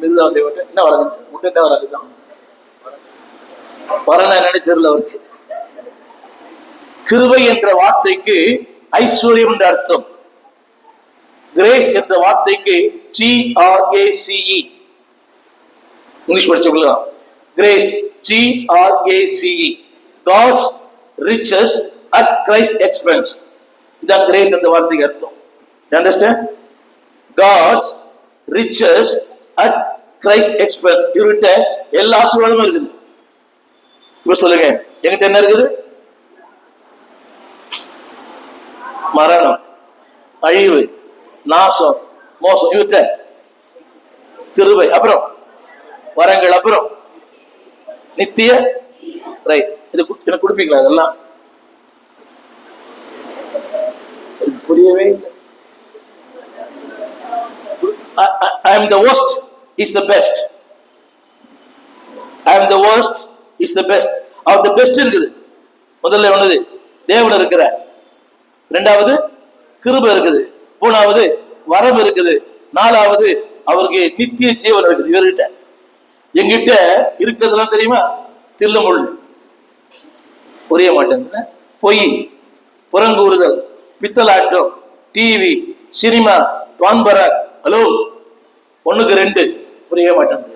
என்ன வரங்க? என்ன வரங்குதான்? வரனா என்னன்னு தெரியல அவருக்கு. கிருபை என்ற வார்த்தைக்கு ஐஸ்வர்யம் என்ற அர்த்தம். கிரேஸ் என்ற வார்த்தைக்கு GRACE. இங்கிலீஷ் படிச்சவங்களா? Grace GRACE. God's riches at Christ's expense. இதான் கிரேஸ் என்ற வார்த்தைக்கு அர்த்தம். You understand? God's riches at Christ expense. இவர்கிட்ட எல்லா ஆசீர்வாதமும் இருக்குது. இப்ப சொல்லுங்க, என்கிட்ட என்ன இருக்குது? மரணம், அழிவு, நாசம், மோசம். இவர்கிட்ட கிருபை, அப்புறம் வரங்கள், அப்புறம் நித்திய ரைட். இது எனக்கு கொடுப்பீங்களா? இதெல்லாம் புரியவே இல்லை. I am the worst is the best. I am the worst is the best. அவருடைய பெஸ்ட் இருக்குது. முதல்ல ஒன்னது தேவன் இருக்கிறார், இரண்டாவது கிருபை இருக்குது, மூணாவது வரம் இருக்குது, நாலாவது அவருக்கு நித்திய ஜீவன் இருக்குது. இவர்கிட்ட எங்கிட்ட இருக்கிறதுலாம் தெரியுமா? தில்லு முள்ளு, புரிய மாட்டேங்குது, பொய், புறங்கூறுதல், பித்தலாட்டம், டிவி, சினிமா, பான்பராக். ஹலோ, 1க்கு 2 புரிய மாட்டேங்குது.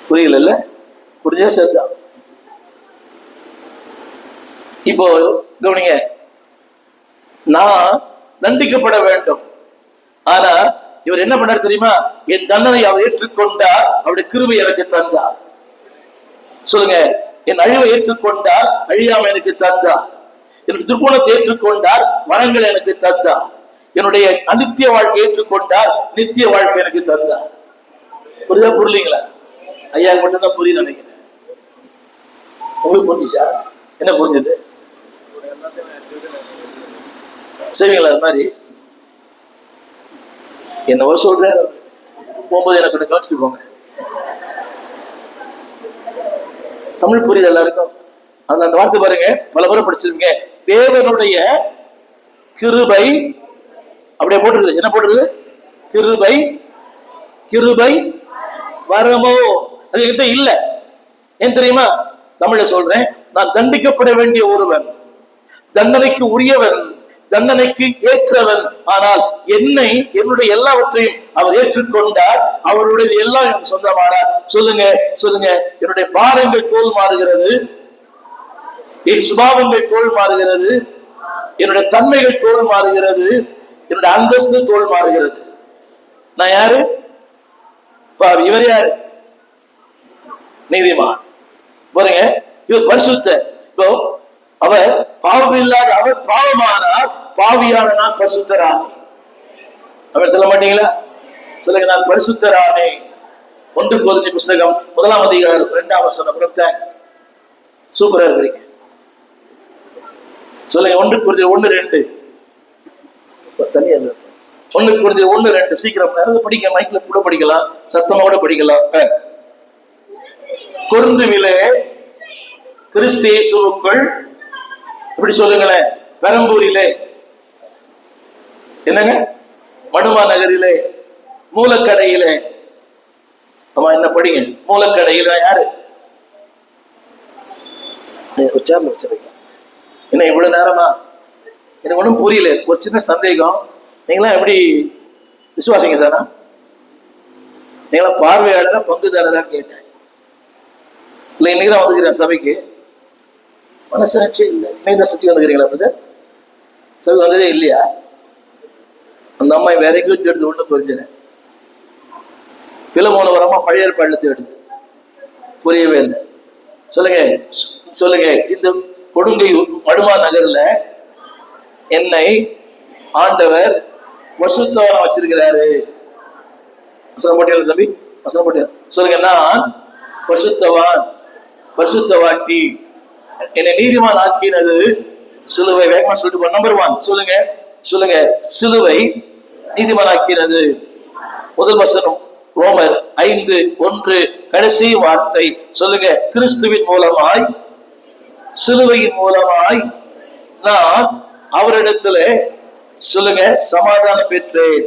புரியல, புரிஞ்சா சரிதான். இப்போ கவனிங்க, நான் தண்டிக்கப்பட வேண்டும். ஆனா இவர் என்ன பண்ணார் தெரியுமா? என் தண்டனை அவர் ஏற்றுக்கொண்டார், அவருடைய கிருபை எனக்கு தந்தார். சொல்லுங்க, என் அழிவை ஏற்றுக்கொண்டார், அழியாம எனக்கு தந்தார். என் துர்குணத்தை ஏற்றுக்கொண்டார், வரங்கள் எனக்கு தந்தார். என்னுடைய அநித்திய வாழ்க்கை ஏற்றுக்கொண்டார், நித்திய வாழ்க்கை எனக்கு தந்தார். புரியுதா? புரியலீங்களா? ஐயா மட்டும்தான் புரியும் நினைக்கிறேன். உங்களுக்கு புரிஞ்சுச்சா? என்ன புரிஞ்சது? செய்வீங்களா அது மாதிரி? என்னவோ சொல்ற போகும்போது எனக்கு கொஞ்சம் கவனிச்சுட்டு போங்க. தமிழ் புரியுது எல்லாருக்கும்? அந்த வார்த்தை பாருங்க, பல முறை படிச்சிருக்கீங்க. தேவனுடைய கிருபை அப்படியே போட்டுருது. என்ன போட்டுருது? கிருபை, கிருபை வரமோ. அது என்கிட்ட இல்ல. ஏன் தெரியுமா? தமிழ சொல்றேன், நான் தண்டிக்கப்பட வேண்டிய ஒருவன், தண்டனைக்கு உரியவன், தண்டனைக்கு ஏற்றவன். ஆனால் என்னை, என்னுடைய எல்லாவற்றையும் அவர் ஏற்றுக்கொண்டார். அவருடைய எல்லாம் எனக்கு சொந்தமானார். சொல்லுங்க, சொல்லுங்க. என்னுடைய பாரங்கள் தோல் மாறுகிறது, என் சுபாவங்கள் தோல் மாறுகிறது, என்னுடைய தன்மைகள் தோல் மாறுகிறது, என்னுடைய அந்தஸ்து தோல் மாறுகிறது. நான் யாரு? இவர் யாரு? நீதிமான். பாருங்க, இவர் பரிசுத்தர். இப்போ அவர் பாவம் இல்லாத அவர் பாவமானார், பாவியான நான் பரிசுத்தரானே. அவர் சொல்ல மாட்டீங்களா? சொல்லுங்க, நான் பரிசுத்தரானே. 1 கொரிந்தியர் புத்தகம் 1ஆம் அதிகாரம் 2ஆம் வசனம். தேங்க்ஸ், சூப்பரா இருக்கிறீங்க. சொல்லுங்க, 1 கொரிந்தியர் 1:2. தனியா 1 கொரிந்தியர் 1:2. சீக்கிரம் நிறைய படிக்க, மைக்ல கூட படிக்கலாம், சத்தமா கூட படிக்கலாம். கொரிந்துவிலே கிறிஸ்து இயேசுவுக்குள், இப்படி சொல்லுங்களேன், பெரம்பூரிலே, என்னங்க, மடுமா நகரிலே, மூலக்கடையிலே. ஆமா, என்ன படிங்க? மூலக்கடையில யாரு? உச்சாரணம் வச்சிருக்கீங்க. என்ன இவ்வளவு நேரமா? எனக்கு ஒன்றும் புரியல. ஒரு சின்ன சந்தேகம். நீங்களாம் எப்படி விசுவாசிங்க தானா? நீங்களாம் பார்வையாளரா பங்குதாரரான்னு கேட்டேன். இல்லை, இன்னைக்கு தான் வந்துக்கிறேன் சபைக்கு. மனசாட்சி இல்லை. இன்னைக்கு தான் சச்சி வந்துக்கிறீங்களா பிரதர்? சபை வந்ததே இல்லையா? அந்த அம்மா வேற எங்கேயும் தேடுது. ஒன்று புரிஞ்சுறேன். பிலமோன வரமா பழைய ஏற்பாடுல தேடுது. புரியவே இல்லை. சொல்லுங்க, சொல்லுங்க. இந்த கொடுங்கை மடுமா நகர்ல என்னை ஆண்டவர் பசுத்தவனை வச்சிருக்கிறாரு. வசனம் போட்டியல தம்பி, வசனம் போட்டியல. சொல்லுங்க, நான் பசுத்தவான், பசுத்தவாட்டி, என்னை நீதிமான் ஆக்கினது சிலுவை. வேகமா சொல்லிட்டு நம்பர் 1 சொல்லுங்க, சொல்லுங்க. சிலுவை நீதிமான் ஆக்கினது. முதல் வசனம் ரோமர் 5:1 கடைசி வார்த்தை. சொல்லுங்க, கிறிஸ்துவின் மூலமாய், சிலுவையின் மூலமாய் நான் அவரிடத்துல, சொல்லுங்க, சமாதானம் பெற்றேன்.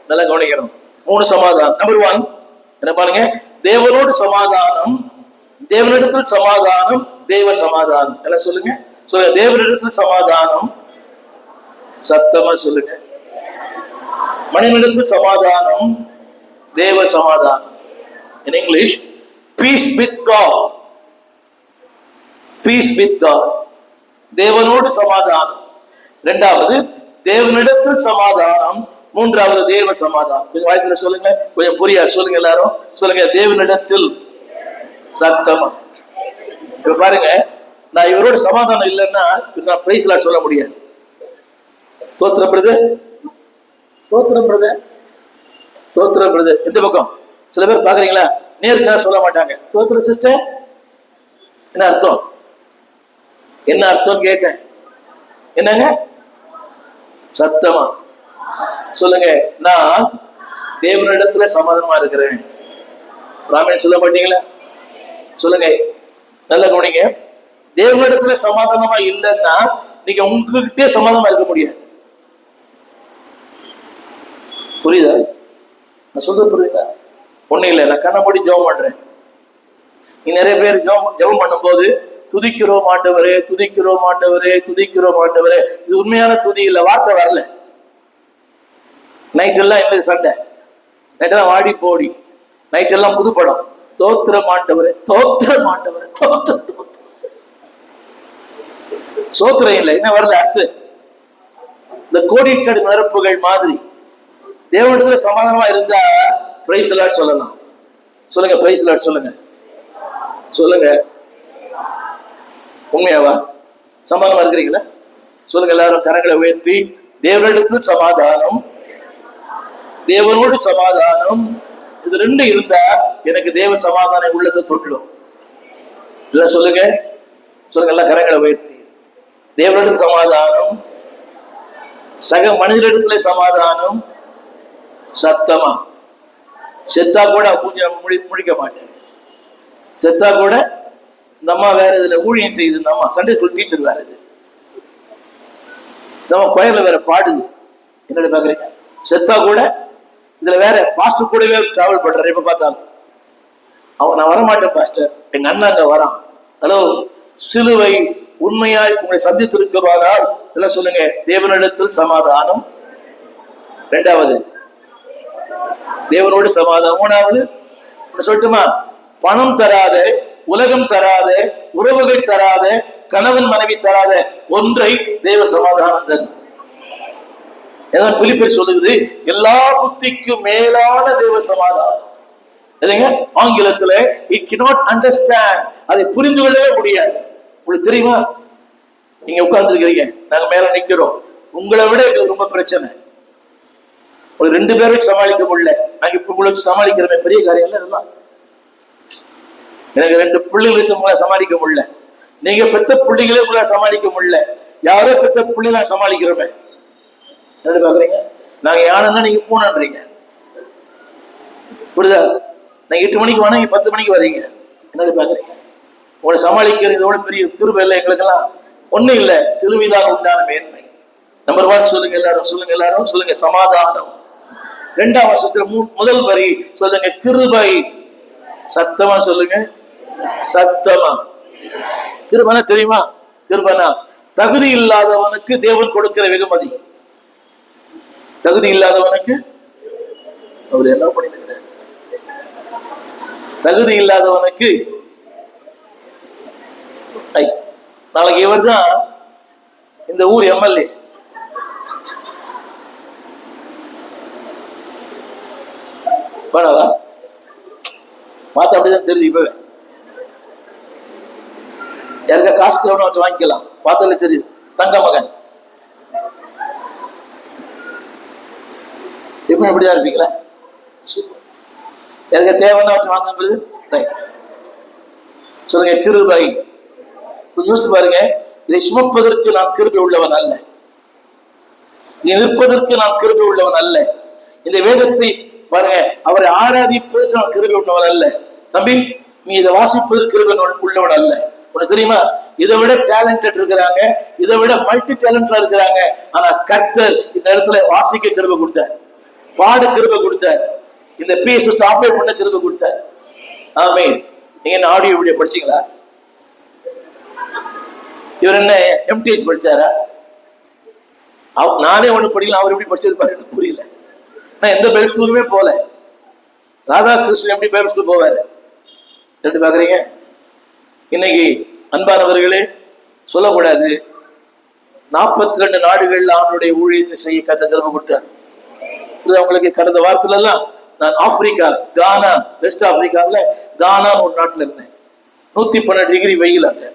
நல்லா கவனிக்கணும். 3 சமாதானம். நம்பர் 1 என்ன பாருங்க? தேவனோடு சமாதானம், தேவனிடத்தில் சமாதானம், தேவ சமாதானம். என்ன சொல்லுங்க? சொல்லுங்க, தேவனிடத்தில் சமாதானம். சத்தமா சொல்லுங்க. மனிதனிடத்தில் சமாதானம், தேவ சமாதானம். In English, peace with God. Peace with God. தேவனோடு சமாதானம். இரண்டாவது தேவனிடத்தில் சமாதானம். மூன்றாவது தேவ சமாதானம். கொஞ்சம் வாய்த்துல சொல்லுங்க, கொஞ்சம் புரியா சொல்லுங்க, எல்லாரும் சொல்லுங்க. தேவனிடத்தில் சத்தமா. இப்ப பாருங்க, நான் இவரோட சமாதானம் இல்லைன்னா நான் பிரைஸ் லார்ட் சொல்ல முடியாது. தோத்திரம் பிரதர், தோத்திரம் பிரதர், தோத்திரம் பிரதர். எந்த பக்கம் சில பேர் பாக்குறீங்களா, நேருக்கு சொல்ல மாட்டாங்க. தோத்திரம் சிஸ்டர் என்ன அர்த்தம், என்ன அர்த்தம் கேட்டேன். என்னங்க சத்தமா சொல்லுங்க. நான் தேவனிடத்துல சமாதானமா இருக்கிறேன். ராமன் சொல்ல மாட்டீங்களா? சொல்லுங்க, நல்ல கவனிங்க. தேவனிடத்துல சமாதானமா இல்லைன்னா நீங்க உங்ககிட்டே சமாதானமா இருக்க முடியாது. புரியுதா நான் சொல்றது? புரியுதா? ஒண்ணு இல்லை, நான் கண்ணை மூடி ஜெபம் பண்றேன். நீ நிறைய பேர் ஜெபம் பண்ணும் போது துதிக்கிறோம் ஆண்டவரே, துதிக்கிறோம் ஆண்டவரே, துதிக்கிறோம் ஆண்டவரே. இது உண்மையான துதி இல்ல, வார்த்தை வரல. நைட் எல்லாம் இந்த சண்டை, நைட் எல்லாம் வாடி போடி, நைட் எல்லாம் புது படம். தோத்திரம் ஆண்டவரே, தோத்திரம் ஆண்டவரே, தோத்திரம் சோத்திரம் இல்லை, என்ன வரல அர்த்து. இந்த கோடிட்டடு நிரப்புகள் மாதிரி தேவனிடத்துல சமாதானமா இருந்தா பிரைஸ் லார்ட் சொல்லலாம். சொல்லுங்க, பிரைஸ் லார்ட் சொல்லுங்க, சொல்லுங்க. உண்மையாவா? சமாதானமா இருக்கிறீங்களா? சொல்லுங்க எல்லாரும் கரங்களை உயர்த்தி. தேவனிடத்தில் சமாதானம், தேவனோடு சமாதானம், இது ரெண்டு இருந்தா எனக்கு தேவ சமாதானம் உள்ளத்தை தொட்டுடும். இல்ல சொல்லுங்க, சொல்லுங்க எல்லாம் கரங்களை உயர்த்தி. தேவனிடத்தில் சமாதானம், சக மனிதரிடத்துல சமாதானம். சத்தமா. செத்தா கூட முடிக்க மாட்டேன். செத்தா கூட இந்த அம்மா வேற இதுல ஊழியம் செய்யுது, இந்த அம்மா சண்டே ஸ்கூல் டீச்சர் வேற, இது நம்ம கோயில வேற பாடுது. என்னோட பாக்குறீங்க, செத்தா கூட இதுல வேற பாஸ்டர் கூடவே டிராவல் பண்றேன். இப்ப பார்த்தாலும் நான் வரமாட்டேன் பாஸ்டர், எங்க அண்ணன் அங்க வரான். ஹலோ, சிலுவை உண்மையாய் உங்களை சந்தித்திருக்கிறவானால் இதெல்லாம் சொல்லுங்க. தேவனிடத்தில் சமாதானம். இரண்டாவது தேவனோடு சமாதானம். மூணாவது சொல்லட்டுமா, பணம் தராத, உலகம் தராத, உறவுகள் தராத, கணவன் மனைவி தராத ஒன்றை தேவ சமாதானம் தரும். பிலிப்பியர் சொல்லுது, எல்லா புத்திக்கும் மேலான தேவ சமாதானம். எதுங்க ஆங்கிலத்துல it cannot understand, அதை புரிந்து கொள்ளவே முடியாது. உங்களுக்கு தெரியுமா? நீங்க உட்கார்ந்து இருக்கிறீங்க, நாங்க மேல நிக்கிறோம், உங்களை விட எங்களுக்கு ரொம்ப பிரச்சனை. ஒரு 2 பேரும் சமாளிக்க முடியல, நாங்க இப்ப உங்களுக்கு சமாளிக்கிறோமே, பெரிய காரியம் இல்லை இதெல்லாம். எனக்கு 2 பிள்ளைகளை உங்களை சமாளிக்க முடியல, நீங்க பெத்த பிள்ளைகளே உங்களை சமாளிக்க முடியல, யாரோ பெத்த பிள்ளைகளை சமாளிக்கிறோமே. என்ன பாக்குறீங்க? நாங்க யானைன்னா நீங்க பூனைன்றீங்க. புரியுதா? நான் 8 மணிக்கு வேணா, நீங்க 10 மணிக்கு வர்றீங்க. என்ன பாக்குறீங்க? உங்களை சமாளிக்கிறது இதோட பெரிய கிருபை இல்லை எங்களுக்கெல்லாம். ஒண்ணும் இல்லை, சிலுவைதான் உண்டான மேன்மை. நம்பர் 1 சொல்லுங்க எல்லாரும், சொல்லுங்க எல்லாரும், சொல்லுங்க சமாதானம். 2ஆம் வசனத்துல முதல் வரி சொல்லுங்க கிருபை. சத்தமா சொல்லுங்க, சத்தமா. கிருபைனா தெரியுமா? கிருபைனா தகுதி இல்லாதவனுக்கு தேவன் கொடுக்கிற வெகுமதி. தகுதி இல்லாதவனுக்கு அவர் என்ன பண்ணிருக்கிறார்? தகுதி இல்லாதவனுக்கு நாளைக்கு இவர் தான் இந்த ஊர் எம்எல்ஏ. வேணாதா? பார்த்தா அப்படிதான் தெரியுது. இப்பவே யாருக்கா காசு தேவை வச்சு வாங்கிக்கலாம், பார்த்தாலே தெரியுது. தங்க மகன் இப்ப எப்படிதான் இருப்பீங்களா? யாருக்கா தேவைன்னா வச்சு வாங்க சொல்லுங்க. கிருபை. யோசித்து பாருங்க, இதை சுமப்பதற்கு நான் கிருபை உள்ளவன் அல்ல, இதை நிற்பதற்கு நான் கிருபை உள்ளவன் அல்ல. இந்த வேதத்தை பாருங்க, அவரை ஆராதிப்பதற்கு நான் கிருபை உள்ளவன் அல்ல. தம்பி, நீ இதை வாசிப்பதற்கு கிருபை உள்ளவன் அல்ல. உனக்கு தெரியுமா? இதை விட டேலண்டட் இருக்கிறாங்க, இதை விட மல்டி டேலண்டா இருக்கிறாங்க. ஆனா கர்த்தர் இந்த இடத்துல வாசிக்க கிருபை கொடுத்தார், பாட கிருபை கொடுத்தார், இந்த பீஸ் ஆப்ரேட் பண்ண கிருபை கொடுத்தார். ஆமென். நீங்க என்ன ஆடியோ வீடியோ படிச்சீங்களா? இவர் என்ன எம்டிஹெச் படிச்சாரா? நானே ஒண்ணு படிக்கலாம், அவர் எப்படி படிச்சிருப்பாரு எனக்கு புரியல. நான் எந்த பைபிள் ஸ்கூலுக்குமே போல. ராதாகிருஷ்ணன் எப்படி பைபிள் ஸ்கூல் போவாரு? எப்படி பாக்குறீங்க? இன்னைக்கு அன்பானவர்களே, சொல்லக்கூடாது, 42 நாடுகள்ல அவனுடைய ஊழியத்தை செய்ய கத்த கிருபை கொடுத்தார். அவங்களுக்கு கடந்த வாரத்துல எல்லாம் நான் ஆப்பிரிக்கா, கானா, வெஸ்ட் ஆப்பிரிக்காவில் கானான்னு ஒரு நாட்டில் இருந்தேன். 112 டிகிரி வெயில் அங்க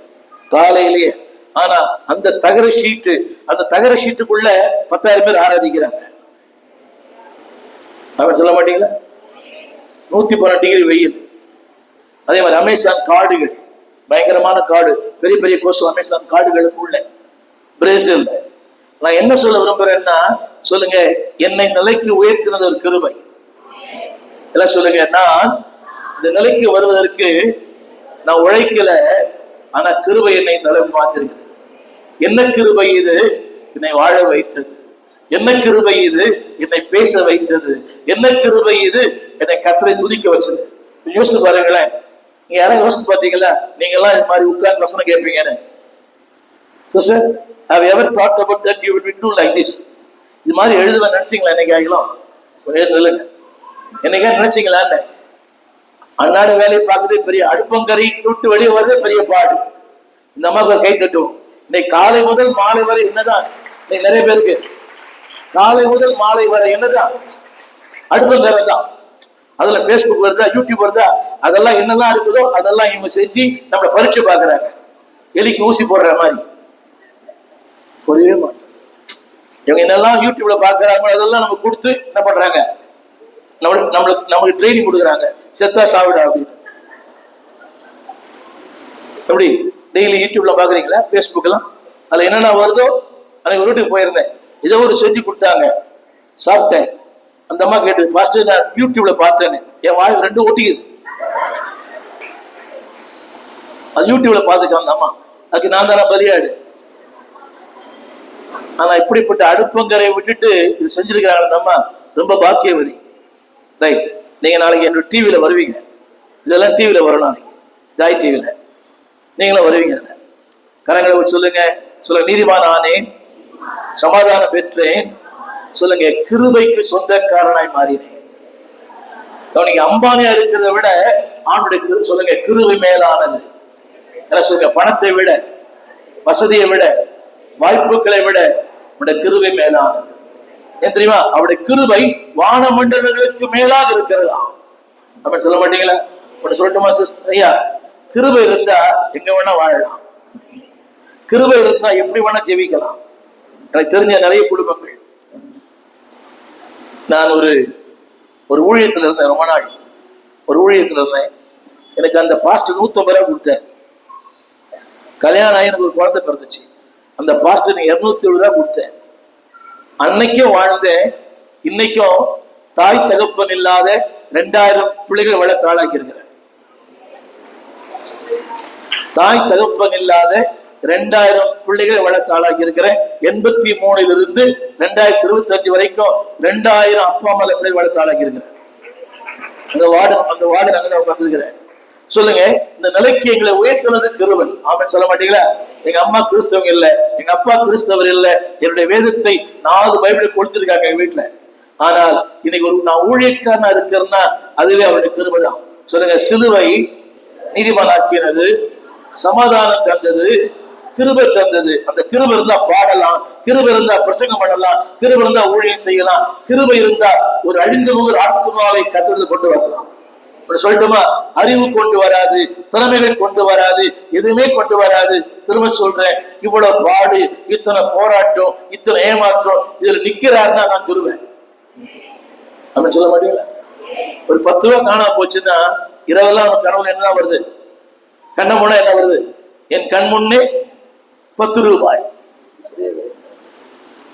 காலையிலேயே. ஆனா அந்த தகர ஷீட்டுக்குள்ள 10,000 பேர் ஆராதிக்கிறாங்க. அவன் சொல்ல மாட்டீங்களா? 112 டிகிரி வெயில். அதே மாதிரி அமேசான் காடுகள், பயங்கரமான காடு, பெரிய பெரிய கோசு அமேசான் காடுகளுக்குள்ள பிரேசில். நான் என்ன சொல்ல விரும்புறேன்னா, சொல்லுங்க, என்னை நிலைக்கு உயர்த்தினது ஒரு கிருபை. எல்லாம் சொல்லுங்க, நான் இந்த நிலைக்கு வருவதற்கு நான் உழைக்கல, ஆனா கிருபை என்னை நிலை மாத்திருக்குது. என்ன கிருபை இது? என்னை வாழ வைத்தது. என்ன கிருபை இது? என்னை பேச வைத்தது. என்ன கிருபை இது? என்னை கர்த்தரை துதிக்க வச்சது. யோசித்து பாருங்களேன். நீங்க யாரும் யோசித்து பார்த்தீங்களா? நீங்க எல்லாம் இது மாதிரி உட்கார்ந்து வசனம் கேட்பீங்கன்னு. Sister, have you ever thought about that you will do like this? இது மாதிரி எழுதுவ நினைச்சீங்களா? என்னைக்காகலாம் நில்லுங்க. என்னைக்கா நினைச்சீங்களான்னு? அன்னாட வேலையை பார்க்கறதே பெரிய, அடுப்பங்கரை விட்டு வெளியே வரதே பெரிய பாடு. இந்த அம்மாவுக்கு கை தட்டுவோம். இன்னைக்கு காலை முதல் மாலை வரை என்னதான் இன்னைக்கு நிறைய பேருக்கு காலை முதல் மாலை வரை என்னதான் அடுப்பங்கரை தான். அதுல Facebook வருதா, யூடியூப் வருதா, அதெல்லாம் என்னெல்லாம் இருக்குதோ அதெல்லாம் இவங்க செஞ்சு நம்மளை பரீட்சை பார்க்கறாங்க. எலிக்கு ஊசி போடுற மாதிரி. ஒரே மாதிரி இவங்க என்னெல்லாம் யூடியூப்ல பாக்குறாங்களோ அதெல்லாம் நம்ம கொடுத்து என்ன பண்றாங்க? நமக்கு ட்ரைனிங் கொடுக்குறாங்க. செத்தா சாவிடா அப்படின்னு. எப்படி டெய்லி யூடியூப்ல பாக்குறீங்களா? Facebook எல்லாம் அதுல என்னென்ன வருதோ. அன்னைக்கு ஒரு வீட்டுக்கு போயிருந்தேன், ஏதோ ஒரு செஞ்சு கொடுத்தாங்க, சாப்பிட்டேன். அந்த அம்மா கேட்டு, ஃபர்ஸ்ட் நான் யூடியூப்ல பார்த்தேன்னு. என் வாய் 2 ஒட்டிக்குது. அது யூடியூப்ல பார்த்துச்சு அந்த அம்மா. அதுக்கு நான் தானே பலியாடு. ஆனா இப்படிப்பட்ட அடுப்பங்கரை விட்டுட்டு இது செஞ்சிருக்காங்க அந்த அம்மா. ரொம்ப பாக்கியவதி. ரைட், நீங்க நாளைக்கு என்னோட டிவியில வருவீங்க. இதெல்லாம் டிவியில வரும் நாளைக்கு, ஜாய் டிவியில நீங்களும் வருவீங்க. அதில் கரங்களை சொல்லுங்க, நீதிமான் ஆனேன், சமாதானம் பெற்றேன், சொல்லுங்க, கிருபைக்கு சொந்தக்காரனாய் மாறினேன். நீங்க அம்பானியா இருக்கிறத விட ஆண்டுடைய சொல்லுங்க கிருபை மேலானது. என்ன சொல்லுங்க? பணத்தை விட, வசதியை விட, வாய்ப்புகளை விட உடைய கிருபை மேலானது. ஏன் தெரியுமா? அவருடைய கிருபை வானமண்டலங்களுக்கு மேலாக இருக்கிறதா. அப்ப சொல்ல மாட்டீங்களா? சொல்லட்டுமா ஐயா? கிருபை இருந்தா எங்க வேணா வாழலாம். கிருபை இருந்தா எப்படி வேணா ஜெபிக்கலாம். எனக்கு தெரிஞ்ச நிறைய குடும்பங்கள். நான் ஒரு ஊழியத்துல இருந்தேன், ரொம்ப நாள் ஒரு ஊழியத்துல இருந்தேன். எனக்கு அந்த பாஸ்டர் 150 ரூபாய் கொடுத்தார். கல்யாணம் ஆகி எனக்கு ஒரு குழந்தை பிறந்துச்சு. அந்த பாஸ்டர் 207 ரூபாய் கொடுத்தேன். அன்னைக்கும் வாழ்ந்தேன், இன்னைக்கும் தாய் தகப்பன் இல்லாத 2000 பிள்ளைகள் வளர்த்து ஆளாக்கி இருக்கிறேன். தாய் தகப்பன் இல்லாத 2000 பிள்ளைகளை வளர்த்து ஆளாக்கி இருக்கிறேன். 83 2025 வரைக்கும் 2000 அப்பா அம்மா பிள்ளைகள் வளர்த்து ஆளாக்கி இருக்கிறேன். அந்த வார்டு அங்கதான் பார்த்துருக்கிறேன். சொல்லுங்க, இந்த நிலைக்கு எங்களை உயர்த்துனது கிருபை. ஆமென் சொல்ல மாட்டீங்களா? எங்க அம்மா கிறிஸ்தவங்க இல்ல, எங்க அப்பா கிறிஸ்தவர் இல்ல, என்னுடைய வேதத்தை 4 பைபிளை கொடுத்திருக்காங்க எங்க வீட்டுல. ஆனால் இன்னைக்கு நான் ஊழியக்காரனா இருக்கிறேன்னா அதுவே அவருடைய கிருபை தான். சொல்லுங்க, சிலுவை நீதிமானாக்கினது, சமாதானம் தந்தது, கிருபை தந்தது. அந்த கிருபை இருந்தா பாடலாம், கிருபை இருந்தா பிரசங்கம் பண்ணலாம், கிருபை இருந்தா ஊழியம் செய்யலாம், கிருபை இருந்தா ஒரு அழிந்து போகிற ஆத்மாவை கத்தத்தில் கொண்டு வரலாம். சொல்லட்டுமா? அறிவு கொண்டு வராது, திறமைகள் கொண்டு வராது, எதுவுமே கொண்டு வராது. திரும்ப சொல்றேன், இவ்வளவு பாடு, இத்தனை போராட்டம், இத்தனை ஏமாற்றம், இதுல நிக்கிறாருன்னா நான் கிருபை. அப்படின்னு சொல்ல மாட்டீங்களா? ஒரு 10 ரூபாய் காணாம போச்சுன்னா இரவெல்லாம் நம்ம கனவுல என்னதான் வருது? கண்ண முன்னா என்ன வருது? என் கண் முன்னே 10 ரூபாய்.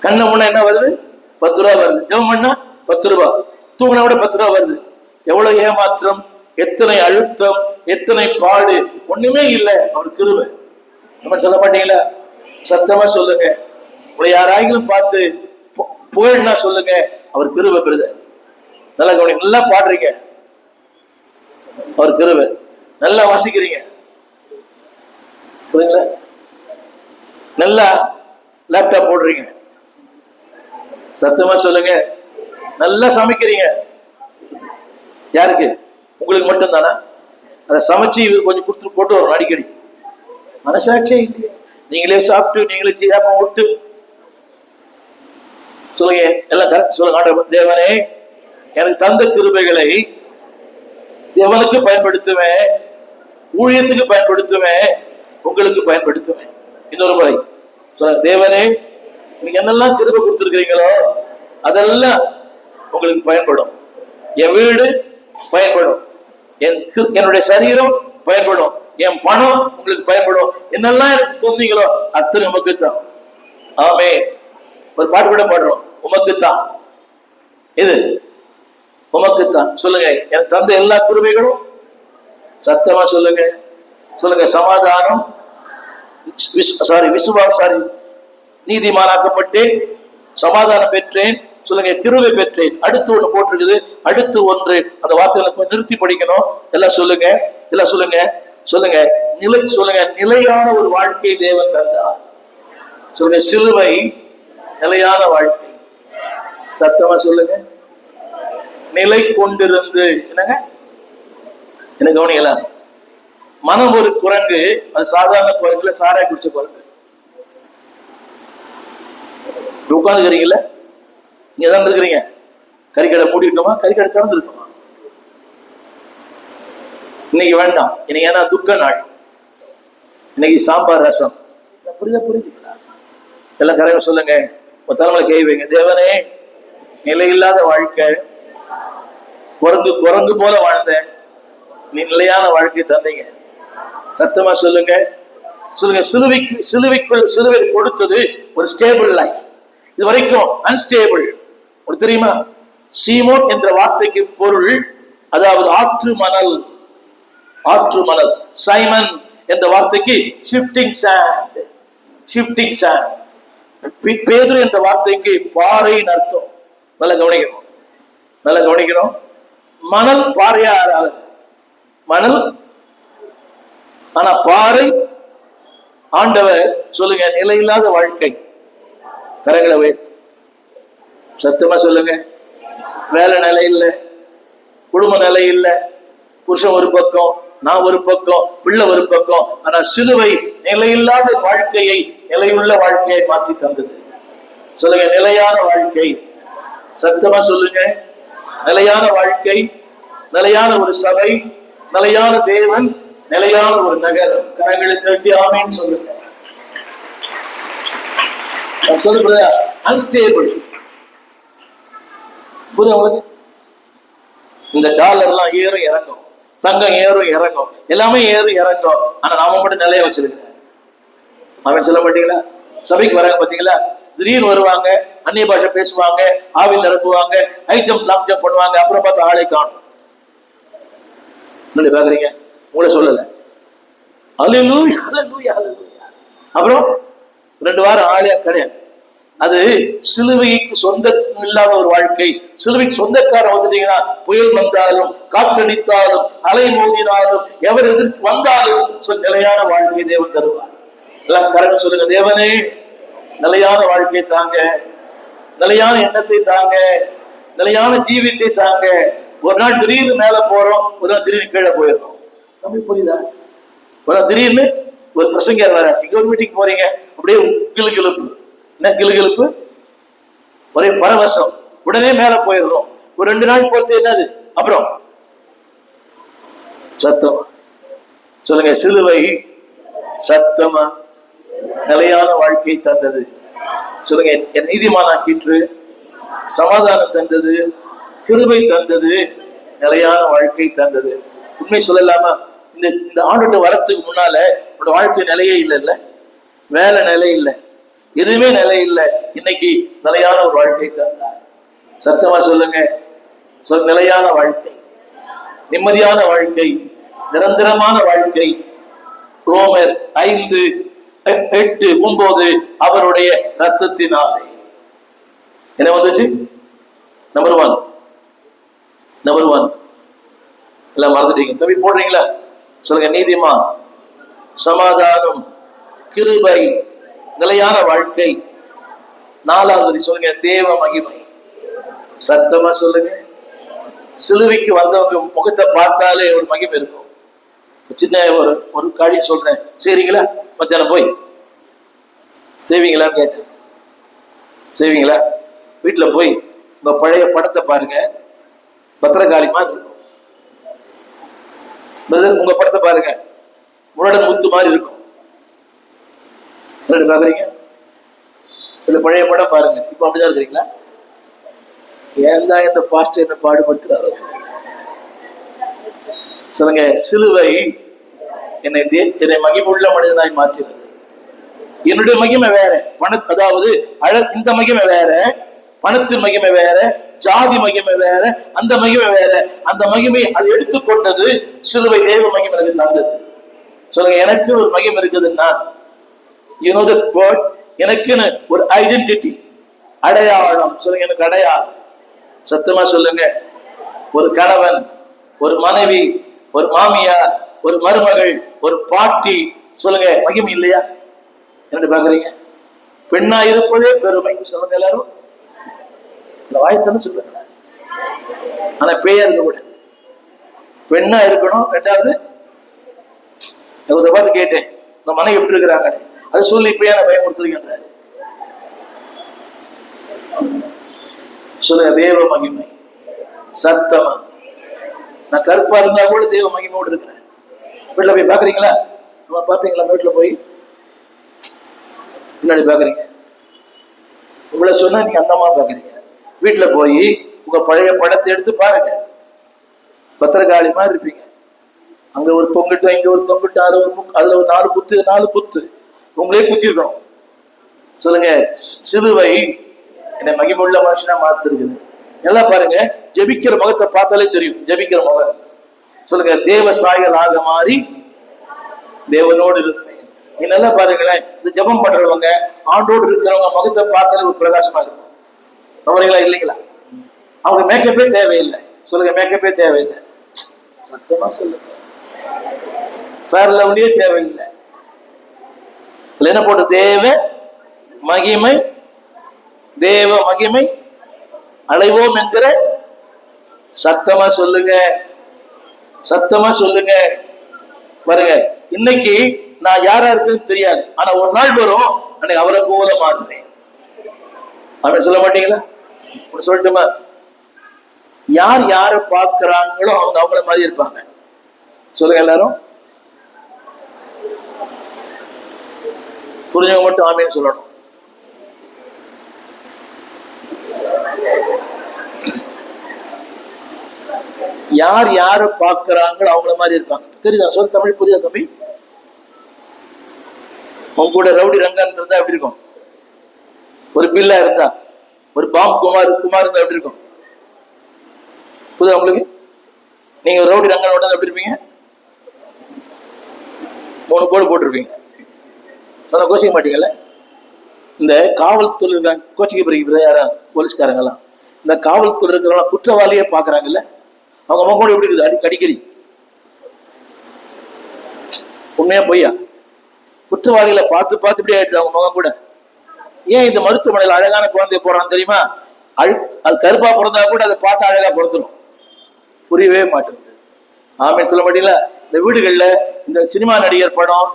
கண்ண முன்னா என்ன வருது? 10 ரூபாய் வருது. ஜெபம் பண்ணா 10 ரூபாய், தூங்கினா கூட 10 ரூபாய் வருது. எவ்வளவு ஏமாற்றம், எத்தனை அழுத்தம், எத்தனை பாடு. ஒண்ணுமே இல்லை, அவர் கிருபை. நம்ம சொல்ல மாட்டீங்களா? சத்தமா சொல்லுங்க. உங்களை யாராயிலும் பார்த்து புகழ்னா சொல்லுங்க, அவர் கிருபை. பிரதர் நல்லா கவனி, நல்லா பாடுறீங்க, அவர் கிருபை. நல்லா வாசிக்கிறீங்க, புரியுங்களா? நல்லா லேப்டாப் போடுறீங்க, சத்தமா சொல்லுங்க. நல்லா சமைக்கிறீங்க. யாருக்கு? உங்களுக்கு மட்டும் தானே? அதை சமைச்சு இவர் கொஞ்சம் கொடுத்து போட்டு வரும் அடிக்கடி. மனசாட்சியே இல்லையா? நீங்களே சாப்பிட்டு நீங்களே செய்யாம விட்டு சொல்லுங்க எல்லாம் சொல்லுங்க. ஆண்டவர் தேவனே, எனக்கு தந்த கிருபைகளை எவனுக்கு பயன்படுத்துவேன்? ஊழியத்துக்கு பயன்படுத்துவேன், உங்களுக்கு பயன்படுத்துவேன். இன்னொரு முறை சொல்லுங்க. தேவனே, நீங்க என்னெல்லாம் கிருபை கொடுத்துருக்கிறீங்களோ அதெல்லாம் உங்களுக்கு பயன்படும். என் வீடு பயன்படும், என்னுடைய சரீரம் பயன்படும், என் பணம் உங்களுக்கு பயன்படும். என்னெல்லாம் எனக்கு தந்தீங்களோ அத்தனை உமக்கு தான். ஆமே. ஒரு பாட்டு கூட பாடுறோம், உமக்குத்தான், இது உமக்குத்தான். சொல்லுங்க, எனக்கு தந்த எல்லா கிருபைகளும் சத்தமா சொல்லுங்க. சொல்லுங்க. சமாதானம், நீதிமானாக்கப்பட்டேன், சமாதானம் பெற்றேன். சொல்லுங்க. கிருபை பெற்றேன். அடுத்து ஒண்ணு போட்டிருக்குது, அடுத்து ஒன்று. அந்த வார்த்தைகளை நிறுத்தி படிக்கணும். எல்லாம் சொல்லுங்க, எல்லாம் சொல்லுங்க. சொல்லுங்க. சொல்லுங்க. நிலையான ஒரு வாழ்க்கை தேவன் தந்தார். சொல்லுங்க. சிலுவை நிலையான வாழ்க்கை. சத்தமா சொல்லுங்க. நிலை கொண்டிருந்து. என்னங்க என்ன கவனிங்களா? மனம் ஒரு குரங்கு, அது சாதாரண குரங்குல சாராய குடிச்ச குரங்கு. உட்காந்துக்கிறீங்கல்ல, நீங்க தான் இருக்கிறீங்க. கறிக்கடை மூடி இருக்குமா? கறிக்கடை திறந்து இருக்குமா? இன்னைக்கு வேண்டாம், இன்னைக்கு ஏன்னா துக்க நாள். இன்னைக்கு சாம்பார் ரசம். புரியுதுங்களா? எல்லாம் கரையை சொல்லுங்க. ஒரு தலைமையில கை வைங்க. தேவனே, நிலை இல்லாத வாழ்க்கை, குரங்கு போல வாழ்ந்தேன், நீ நிலையான வாழ்க்கை தந்தீங்க. சத்தமா சொல்லுங்க. சொல்லுங்க. சிலுவை கொடுத்தது ஒரு ஸ்டேபிள் லைஃப். இது வரைக்கும் அன்ஸ்டேபிள். உங்களுக்கு தெரியுமா? சீமோன் என்ற வார்த்தைக்கு பொருள் அதாவது ஆற்று மணல். ஆற்று மணல். சைமன் என்ற வார்த்தைக்கு ஷிஃப்டிங் சாண்ட். Shifting sand. பேதுரு என்ற வார்த்தைக்கு பாறையின் அர்த்தம். நல்லா கவனிக்கணும், நல்லா கவனிக்கணும். மணல் பாறையா ஆகாது. மணல், ஆனா பாறை ஆண்டவர். சொல்லுங்க. நிலையில்லாத வாழ்க்கை. கரங்களை உயர்த்தி சத்தமா சொல்லுங்க. வேலை நிலை இல்லை, குடும்ப நிலை இல்லை, புருஷன் ஒரு பக்கம், நான் ஒரு பக்கம், பிள்ளை ஒரு பக்கம். ஆனா சிலுவை நிலையில்லாத வாழ்க்கையை நிலையுள்ள வாழ்க்கையை மாற்றி தந்தது. சொல்லுங்க. நிலையான வாழ்க்கை. சத்தமா சொல்லுங்க. நிலையான வாழ்க்கை, நிலையான ஒரு சபை, நிலையான தேவன், நிலையான ஒரு நகரம். கரங்களை தட்டி ஆமேன்னு சொல்லுங்க. சொல்லுங்க. அன்ஸ்டேபிள். புரியுது உங்களுக்கு? இந்த டாலர்லாம் ஏறும் இறங்கும், தங்கம் ஏறும் இறங்கும், எல்லாமே ஏறும் இறங்கும். ஆனா நாம மட்டும் நிலைய வச்சிருக்க. அவன் சொல்ல மாட்டீங்களா? சபைக்கு வராங்க பாத்தீங்களா? திடீர்னு வருவாங்க, அந்நிய பாஷை பேசுவாங்க, ஆவில் நிரப்புவாங்க, ஹை ஜம்ப் லாங் ஜம்ப் பண்ணுவாங்க. அப்புறம் பார்த்து ஆளை காணும். பாக்குறீங்க? உங்களை சொல்லல. அல்லேலூயா, அல்லேலூயா, அல்லேலூயா. அப்புறம் 2 வாரம் ஆளே கிடையாது. அது சிலுவைக்கு சொந்தம் இல்லாத ஒரு வாழ்க்கை. சிலுவைக்கு சொந்தக்காரன் வந்துட்டீங்கன்னா, புயல் வந்தாலும், காற்றடித்தாலும், அலை மோதினாலும், எவர் எதிர்ப்பு வந்தாலும் நிலையான வாழ்க்கையை தேவன் தருவார். எல்லாம் கரெக்ட் சொல்லுங்க. தேவனே, நிலையான வாழ்க்கை தாங்க, நிலையான எண்ணத்தை தாங்க, நிலையான ஜீவித்தை தாங்க. ஒரு நாள் திடீர்னு மேல போறோம், ஒரு நாள் திடீர்னு கீழே போயிடுறோம். நமக்கு புரியுதா? ஒரு நாள் திடீர்னு ஒரு பிரசங்க வர, இங்க ஒரு மீட்டிங் போறீங்க, அப்படியே கிளுகிழுப்பு. என்ன கிளுகிழுப்பு? ஒரே பரவசம். உடனே மேல போயிடுறோம். ஒரு 2 நாள் பொறுத்து என்னது? அப்புறம் சத்தம் சொல்லுங்க. சிலுவை சத்தமா நிலையான வாழ்க்கை தந்தது. சொல்லுங்க. என் நீதிமானாக்கிற்று, சமாதானம் தந்தது, கிருபை தந்தது, நிலையான வாழ்க்கை தந்தது. உண்மை சொல்லலாமா? இந்த ஆண்டு வரத்துக்கு முன்னால உன்னோட வாழ்க்கை நிலையே இல்லை, வேலை நிலை இல்லை, எதுவுமே நிலை இல்லை. இன்னைக்கு நிலையான ஒரு வாழ்க்கை தந்தார். சத்தமா சொல்லுங்க. நிலையான வாழ்க்கை, நிம்மதியான வாழ்க்கை, நிரந்தரமான வாழ்க்கை. ரோமர் 5:8-9 அவருடைய ரத்தத்தினாலே என்ன வந்துச்சு? நம்பர் 1 எல்லாம் மறந்துட்டீங்க. தம்பி போடுறீங்களா? சொல்லுங்க. நீதிமா, சமாதானம், கிருபை, நிலையான வாழ்க்கை. 4வது சொல்லுங்க. தேவ மகிமை. சத்தமா சொல்லுங்க. சிலுவைக்கு வந்தவங்க முகத்தை பார்த்தாலே ஒரு மகிமை இருக்கும். சின்ன ஒரு காரியம் சொல்றேன், செய்றீங்களா? மத்தியானம் போய் செய்வீங்களான்னு கேட்டேன். செய்வீங்களா? வீட்டுல போய் உங்க பழைய படத்தை பாருங்க, பத்திரகாளி மாதிரி இருக்கும். உங்க படத்தை பாருங்க, முரடன் முத்து மாதிரி இருக்கும். பாக்குறீங்க, பழைய படம் பாருங்க. இப்ப அப்படிதான் இருக்கிறீங்களா? ஏன் தான் இந்த பாஸ்டர் என்ன பாடுபடுத்துறாரு சொல்லுங்க. சிலுவை என்னை மகிமுள்ள மனிதனாய் மாற்றினது. என்னுடைய மகிமை வேற, அதாவது இந்த மகிமை வேற, பணத்தின் மகிமை வேற, ஜாதி மகிமை வேற, அந்த மகிமை வேற. அந்த மகிமை அதை எடுத்துக்கொண்டது சிலுவை தேவ மகிமை எனக்கு தந்தது. சொல்லுங்க, எனக்கு ஒரு மகிமை இருக்குதுன்னா, எனக்குன்னு ஒரு ஐடென்டிட்டி, அடையாளம். சொல்லுங்க, எனக்கு அடையாளம். சத்தமா சொல்லுங்க. ஒரு கணவன், ஒரு மனைவி, ஒரு மாமியார், ஒரு மருமகள், ஒரு பாட்டி, சொல்லுங்க, மகிமை இல்லையா? என்ன பாக்குறீங்க? பெண்ணா இருப்பதே பெருமை. சொல்லுங்க எல்லாரும், வாய்த்தானே சொல்லுங்க. ஆனா பேயா இருக்க கூடாது, பெண்ணா இருக்கணும். ரெண்டாவது, பார்த்து கேட்டேன், உங்க மனைவி எப்படி இருக்கிறாங்க, அது சொல்லி இப்பயா நான் பயன்படுத்துறீங்க. சொல்லுங்க, தேவ மகிமை. சத்தமா, நான் கருப்பா இருந்தா கூட தேவ மகிமையோடு இருக்கிறேன். வீட்டுல போய் பாக்குறீங்களா? பாப்பீங்களா? வீட்டுல போய் முன்னாடி பாக்குறீங்க. உங்களை சொன்னா நீங்க அந்தமா பாக்குறீங்க. வீட்டுல போய் உங்க பழைய படத்தை எடுத்து பாருங்க. பத்திரகாளி மாதிரி இருப்பீங்க. அங்க ஒரு தொங்கிட்டு, இங்க ஒரு தொங்கிட்டு, அதுல ஒரு 4 குத்து உங்களே குத்தி இருக்கணும். சொல்லுங்க, சிலுவை என்னை மகிமுள்ள மனுஷனா மாத்திருக்குது. நல்லா பாருங்க, ஜெபிக்கிற முகத்தை பார்த்தாலே தெரியும். ஜெபிக்கிற முகம், சொல்லுங்க, தேவ சாயலாக மாறி தேவனோடு இருப்பேன். நீ நல்லா பாருங்களேன், இந்த ஜெபம் பண்றவங்க, ஆண்டோடு இருக்கிறவங்க முகத்தை பார்த்தாலே ஒரு பிரகாசமா இருக்கும். நம்புறீங்களா இல்லைங்களா? அவங்க மேக்கப்பே தேவையில்லை. சொல்லுங்க, மேக்கப்பே தேவையில்லை. சத்தமா சொல்லுங்க, ஃபேர் லவ்லியே தேவையில்லை. என்ன போட்டு தேவ மகிமை, தேவ மகிமை அடைவோம் என்கிற. சத்தமா சொல்லுங்க, சத்தமா சொல்லுங்க. பாருங்க, இன்னைக்கு நான் யாரா இருக்குன்னு தெரியாது, ஆனா ஒரு நாள் வரும், அன்னைக்கு அவரை போல மாறுவேன். அப்படின்னு சொல்ல மாட்டீங்களா? சொல்லட்டுமா? யார் யாரை பார்க்கிறாங்களோ அவங்க அவங்கள மாதிரி இருப்பாங்க. சொல்லுங்க எல்லாரும், புரிஞ்சவங்க மட்டும் ஆமேன்னு சொல்லணும். யார் யாரை பார்க்கிறாங்களோ அவங்கள மாதிரி இருப்பாங்க. தெரியுதா? சொல் தமிழ் புரியுதா தம்பி? உங்க கூட ரவுடி ரங்கன் இருந்தா எப்படி இருக்கும்? ஒரு பில்லா இருந்தா, ஒரு பாம் குமார் இருந்தா எப்படி இருக்கும்? புரியுதா உங்களுக்கு? நீங்க ரவுடி ரங்கனோட எப்படி இருப்பீங்க? 3 கோடு போட்டிருப்பீங்க. சொன்ன கோச்சிக்க மாட்டீங்கல்ல? இந்த காவல்துறை கோச்சிக்க போறீங்க யாரா? போலீஸ்காரங்கெல்லாம் இந்த காவல்துறை இருக்கிறவங்க குற்றவாளியே பாக்குறாங்கல்ல, அவங்க முகம் கூட எப்படி இருக்குது? அடிக்கடி உண்மையா பொய்யா? குற்றவாளிகளை பார்த்து இப்படி ஆயிடுது அவங்க முகம் கூட. ஏன் இந்த மருத்துவமனையில் அழகான குழந்தைய போறான்னு தெரியுமா? அது கருப்பா பிறந்தா கூட அதை பார்த்து அழகா பிறந்துடும். புரியவே மாட்டேங்குது. ஆமேன்னு சொல்ல மாட்டீங்களா? இந்த வீடுகள்ல இந்த சினிமா நடிகர் படம்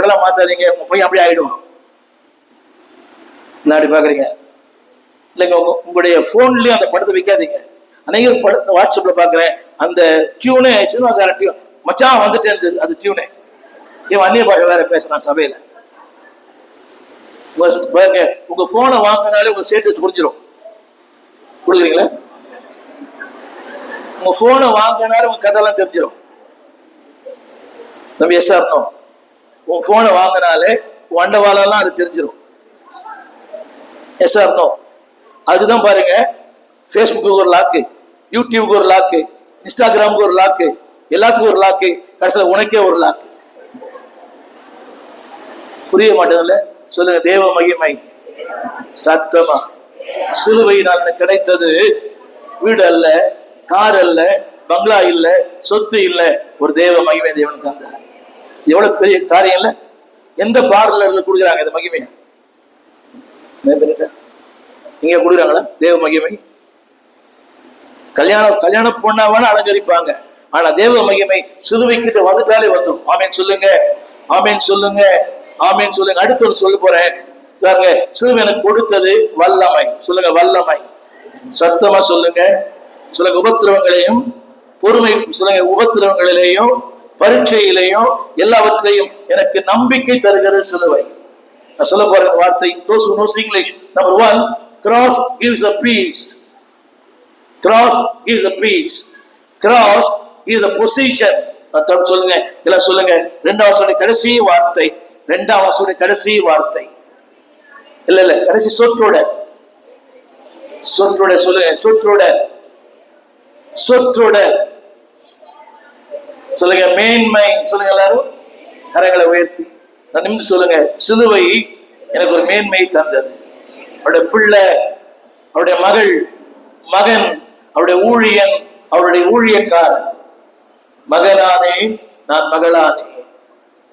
எல்லாம் மாத்தாதீங்க, போய் அப்படி ஆயிடுவான். அப்படி பாக்குறீங்க இல்லைங்க? உங்களுடைய போன்லயும் அந்த படத்தை வைக்காதீங்க. அநேக படத்தை வாட்ஸ்அப்ல பாக்குறேன், அந்த டியூனே சினிமாக்கார டியூன் மச்சான் வந்துட்டே இருந்தது. அது டியூனே இவன் அந்நிய பாஷை வேற பேசுறான் சபையில. உங்க போனை வாங்கினாலே உங்க ஸ்டேட்டஸ் புரிஞ்சிடும். கொடுக்குறீங்களா? உங்க போனை வாங்கினாலே உங்க கதையெல்லாம் தெரிஞ்சிடும். நம்ம எஸ் ஆர் நோ? உன் போனை வாங்கினாலே வண்டவாளெல்லாம் அது தெரிஞ்சிடும். Yes or no? அதுதான் பாருங்க, ஃபேஸ்புக்கு ஒரு லாக்கு, யூடியூபுக்கு ஒரு லாக்கு, இன்ஸ்டாகிராமுக்கு ஒரு லாக்கு, எல்லாத்துக்கும் ஒரு லாக்கு, கடைசியில் உனக்கே ஒரு லாக்கு. புரிய மாட்டேங்கல? சொல்லுங்க, தேவ மகிமை. சத்தமா, சிலுவையினால் கிடைத்தது வீடு அல்ல, கார் அல்ல, பங்களா இல்ல, சொத்து இல்ல, ஒரு தேவ மகிமை தேவன் தந்தார். எவ்வளவு பெரிய காரியம் இல்ல? எந்த பார்லர்ல கொடுக்குறாங்க இந்த மகிமையை? நீங்க கொடுக்குறாங்களா தேவ மகிமை? கல்யாண பொண்ணா வேணா அலங்கரிப்பாங்க, ஆனா தேவ மகிமை சிலுவை கிட்ட வந்துட்டாலே வந்துடும். ஆமேன் சொல்லுங்க, ஆமேன் சொல்லுங்க, ஆமேன் சொல்லுங்க. அடுத்து ஒன்று சொல்ல போறேன். பாருங்க, சிலுவை எனக்கு கொடுத்தது வல்லமை. சொல்லுங்க வல்லமை. சத்தமா சொல்லுங்க. சொல்லுங்க உபத்திரவங்களையும் பொறுமை. சொல்லுங்க உபத்திரவங்களிலேயும் பரீட்சையிலையும் எல்லாவற்றையும் எனக்கு நம்பிக்கை தருகிற சிலுவை. நான் சொல்ல போற வார்த்தை, those who knows English. Number 1, cross gives a peace. Cross gives a peace. Cross is a position. சொல்லுங்க எல்லாம் சொல்லுங்க. இரண்டாவது கடைசி வார்த்தை, இரண்டாவது கடைசி வார்த்தை இல்ல கடைசி சொற்றோட சொல்லுங்க. சொற்றோட சொல்லுங்க மேன்மை. சொல்லுங்க எல்லாரும் கரங்களை உயர்த்தி நிமிந்து சொல்லுங்க. சிலுவை எனக்கு ஒரு மேன்மை தந்தது. அவருடைய பிள்ளை, அவருடைய மகன், அவருடைய ஊழியன், அவருடைய ஊழியக்காரன். மகனானே நான் மகளானே.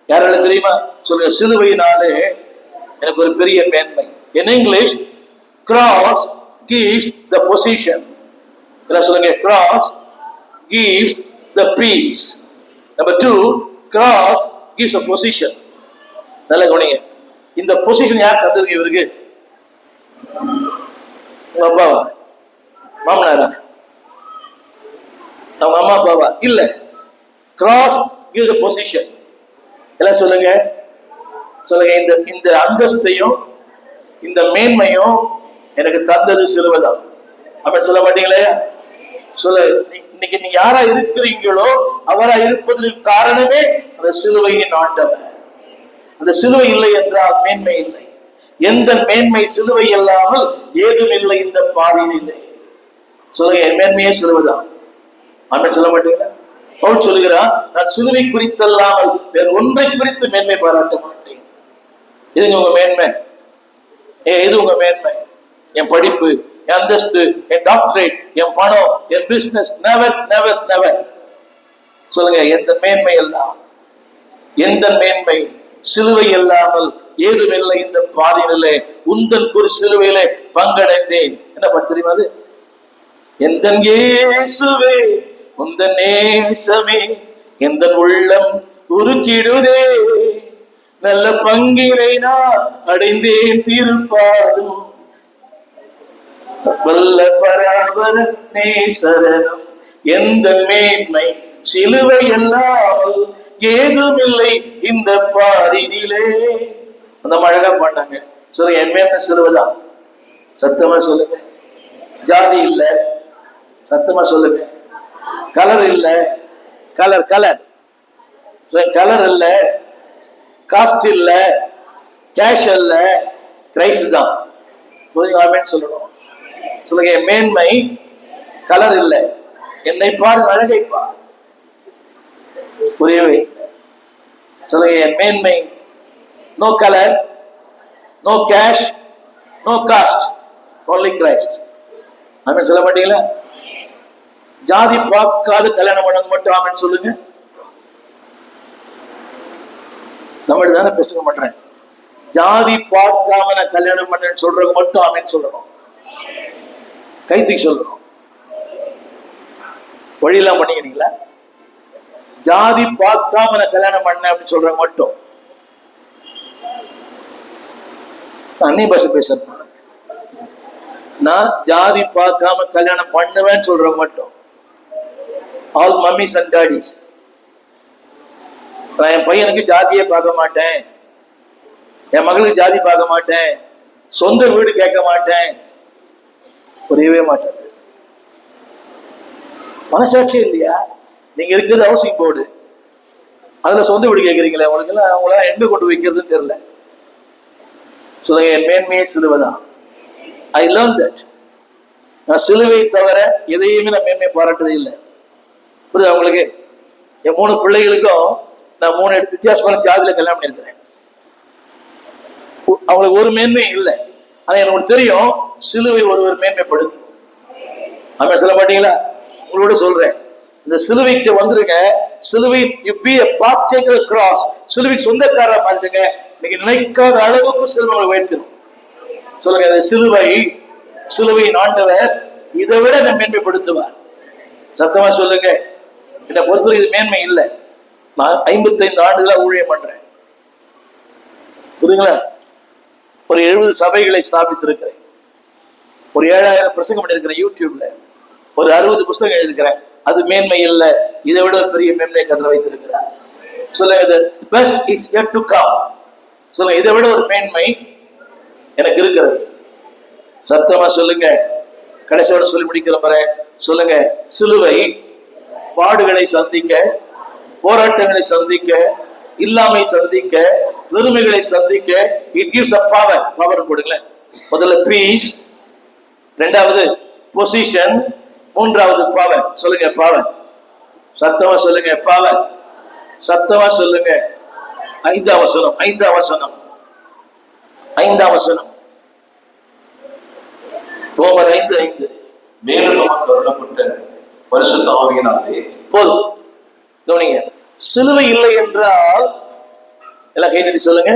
யாராலும் தெரியுமா? சொல்லுங்க. சிலுவையினாலே எனக்கு ஒரு பெரிய மேன்மை. In English, cross gives the position. சொல்லுங்க, cross gives the peace. Number 2, cross gives a position. நல்ல கவனிங்க. இந்த பொசிஷன் யார் தந்திருக்கு இவருக்கு? உங்க அப்பாவா? மாமனாரா? அவங்க அம்மா அப்பாவா? இல்ல. Cross gives the position. எல்லாம் சொல்லுங்க. இந்த அந்தஸ்தையும் இந்த மேன்மையும் எனக்கு தந்தது சிலுவை தான். அப்படி சொல்ல மாட்டீங்களே? சொல்ல. இன்னைக்கு நீங்க யாரா இருக்கிறீங்களோ அவரா இருப்பதற்கு காரணமே அந்த சிலுவையின் ஆண்டவர். அந்த சிலுவை இல்லை என்றால் மேன்மை இல்லை. எந்த மேன்மை சிலுவை இல்லாமல் ஏதும் இல்லை இந்த பாதையில் இல்லை. சொல்லுங்க, மேன்மையே சிலுவைதான். அப்படி சொல்ல மாட்டீங்களா? பவுல் சொல்லுகிறான், நான் சிலுவை குறித்தல்லாமல் வேறு ஒன்றை குறித்து மேன்மை பாராட்ட மாட்டேன். இதுங்க உங்க மேன்மை. எது உங்க மேன்மை? என் படிப்பு, என் அந்தஸ்து, என் டாக்டரேட், என் பணம், என் பிசினஸ்? Never never never. சொல்லுங்க, எந்த மேன்மை எல்லாம், எந்த மேன்மை சிலுவை இல்லாமல் ஏதுமில்லை இந்த பாதையிலே. உந்தன் ஒரு சிலுவையிலே பங்கடைந்தேன். என்ன பண்ண தெரியுமா? அது எந்த இயேசுவே உந்த நேசமே எந்த உள்ளம் உருக்கிடுதே, நல்ல பங்கினை நான் அடைந்தேன் திருப்பாதும், வல்ல பராபர நேசரனும். எந்த மேன்மை சிலுவை இல்லாமல் ஏதுமில்லை இந்த பாரினிலே. அந்த அழகா பண்ணாங்க. சொல்லுங்க, என் மேன்மை சிலுவைதான். சத்தமா சொல்லுங்க. ஜாதி இல்ல. சத்தமா சொல்லுங்க. கலர் இல்ல. கலர் இல்ல. காஸ்ட் இல்ல. கேஷ் இல்ல. கிரைஸ்ட் தான். சொல்லணும். சொல்லுங்க, மேன்மை கலர் இல்ல. என்னை பாரு, அழகை பார். புரியவே? சொல்லுங்க, என் மேன்மை no colour, no cash, no caste, only Christ. Amen சொல்ல மாட்டீங்களா? ஜாதி பார்க்காத கல்யாணம் பண்ண மட்டும் ஆமென் சொல்லுங்க. தமிழ் தானே பேசுக மாட்டேன். ஜாதி பார்க்காம நான் கல்யாணம் பண்ணேன்னு சொல்றவங்க மட்டும் ஆமென் சொல்லணும். கைத்துக்கு சொல்லணும். வழியெல்லாம் பண்ணிக்கிறீங்களா? ஜாதி பார்க்காம நான் கல்யாணம் பண்ணேன் அப்படின்னு சொல்றவங்க மட்டும். அந்நிய பாஷை பேசுறேன். நான் ஜாதி பார்க்காம கல்யாணம் பண்ணுவேன்னு சொல்றவங்க மட்டும். All mummy's and toadies. நான் என் பையனுக்கு ஜாதியே பார்க்க மாட்டேன், என் மகளுக்கு ஜாதி பார்க்க மாட்டேன், சொந்த வீடு கேட்க மாட்டேன். புரியவே மாட்டேன். மனசாட்சி இல்லையா? நீங்க இருக்கிறது ஹவுசிங் போர்டு, அதுல சொந்த வீடு கேட்கறீங்களே, உங்களுக்கு எல்லாம் அவங்கள எங்க கொண்டு வைக்கிறதுன்னு தெரியல. சொல்லுங்க, என் மேன்மையே சிலுவைதான். I learn that. நான் சிலுவை தவிர எதையுமே நான் மேன்மை பாராட்டதே இல்லை. புரியுது அவங்களுக்கு? என் 3 பிள்ளைகளுக்கும் நான் 3 வித்தியாசமான ஜாதியில கல்யாணம் பண்ணியிருக்கிறேன். அவங்களுக்கு ஒரு மேன்மை இல்லை. ஆனா எனக்கு தெரியும், சிலுவை ஒருவர் மேன்மைப்படுத்தும். ஆமா சொல்ல மாட்டீங்களா? உங்களோட சொல்றேன், இந்த சிலுவைக்கு வந்துருங்க. சிலுவை you be a partaker cross. சிலுவைக்கு சொந்தக்காரரா பாருங்க. இன்னைக்கு நினைக்காத அளவுக்கு சிலுவை உயர்த்திடும். சொல்லுங்க, அந்த சிலுவையின் ஆண்டவர் இதை விட நான் மேன்மைப்படுத்துவார். சத்தமா சொல்லுங்க. என்னை பொறுத்தவரை இது மேன்மை இல்லை. நான் 55 ஆண்டுகளா ஊழியம் பண்றேன். புரியுங்களா? ஒரு 70 சபைகளை ஸ்தாபித்திருக்கிறேன். ஒரு 7000 பிரசங்கம் பண்ணியிருக்கிறேன் யூடியூப்ல. ஒரு 60 புத்தகம் எழுதியிருக்கிறேன். அது மேன்மை இல்லை, இதை விட ஒரு பெரிய மேன்மையை கத்தர் வைத்திருக்கிறார். சொல்லுங்க, the best is yet to come. சொல்லுங்க, இதை விட ஒரு மேன்மை எனக்கு இருக்கிறது. சத்தமா சொல்லுங்க. கடைசியோட சொல்லி முடிக்கிற முறை சொல்லுங்க, சிலுவை பாடுகளை சந்திக்க, போராட்டங்களை சந்திக்க, இல்லாமை சந்திக்க, வெறுமைகளை சந்திக்க it gives the power. Power கொடுங்களேன். முதல்ல பீஸ், இரண்டாவது பொசிஷன், மூன்றாவது பவர். சொல்லுங்க பவர். சத்தமா சொல்லுங்க பவர். சத்தமா சொல்லுங்க. ஐந்தாம் வசனம், ஐந்தாம் வசனம், ஐந்தாம் வசனம், ரோமர் 5:5. மேலும் நமக்கு அருளப்பட்ட பரிசுத்த ஆவியினாலே போதும். கவனிங்க, சிலுவை இல்லை என்றால் எல்லாம் கை தட்டி சொல்லுங்க,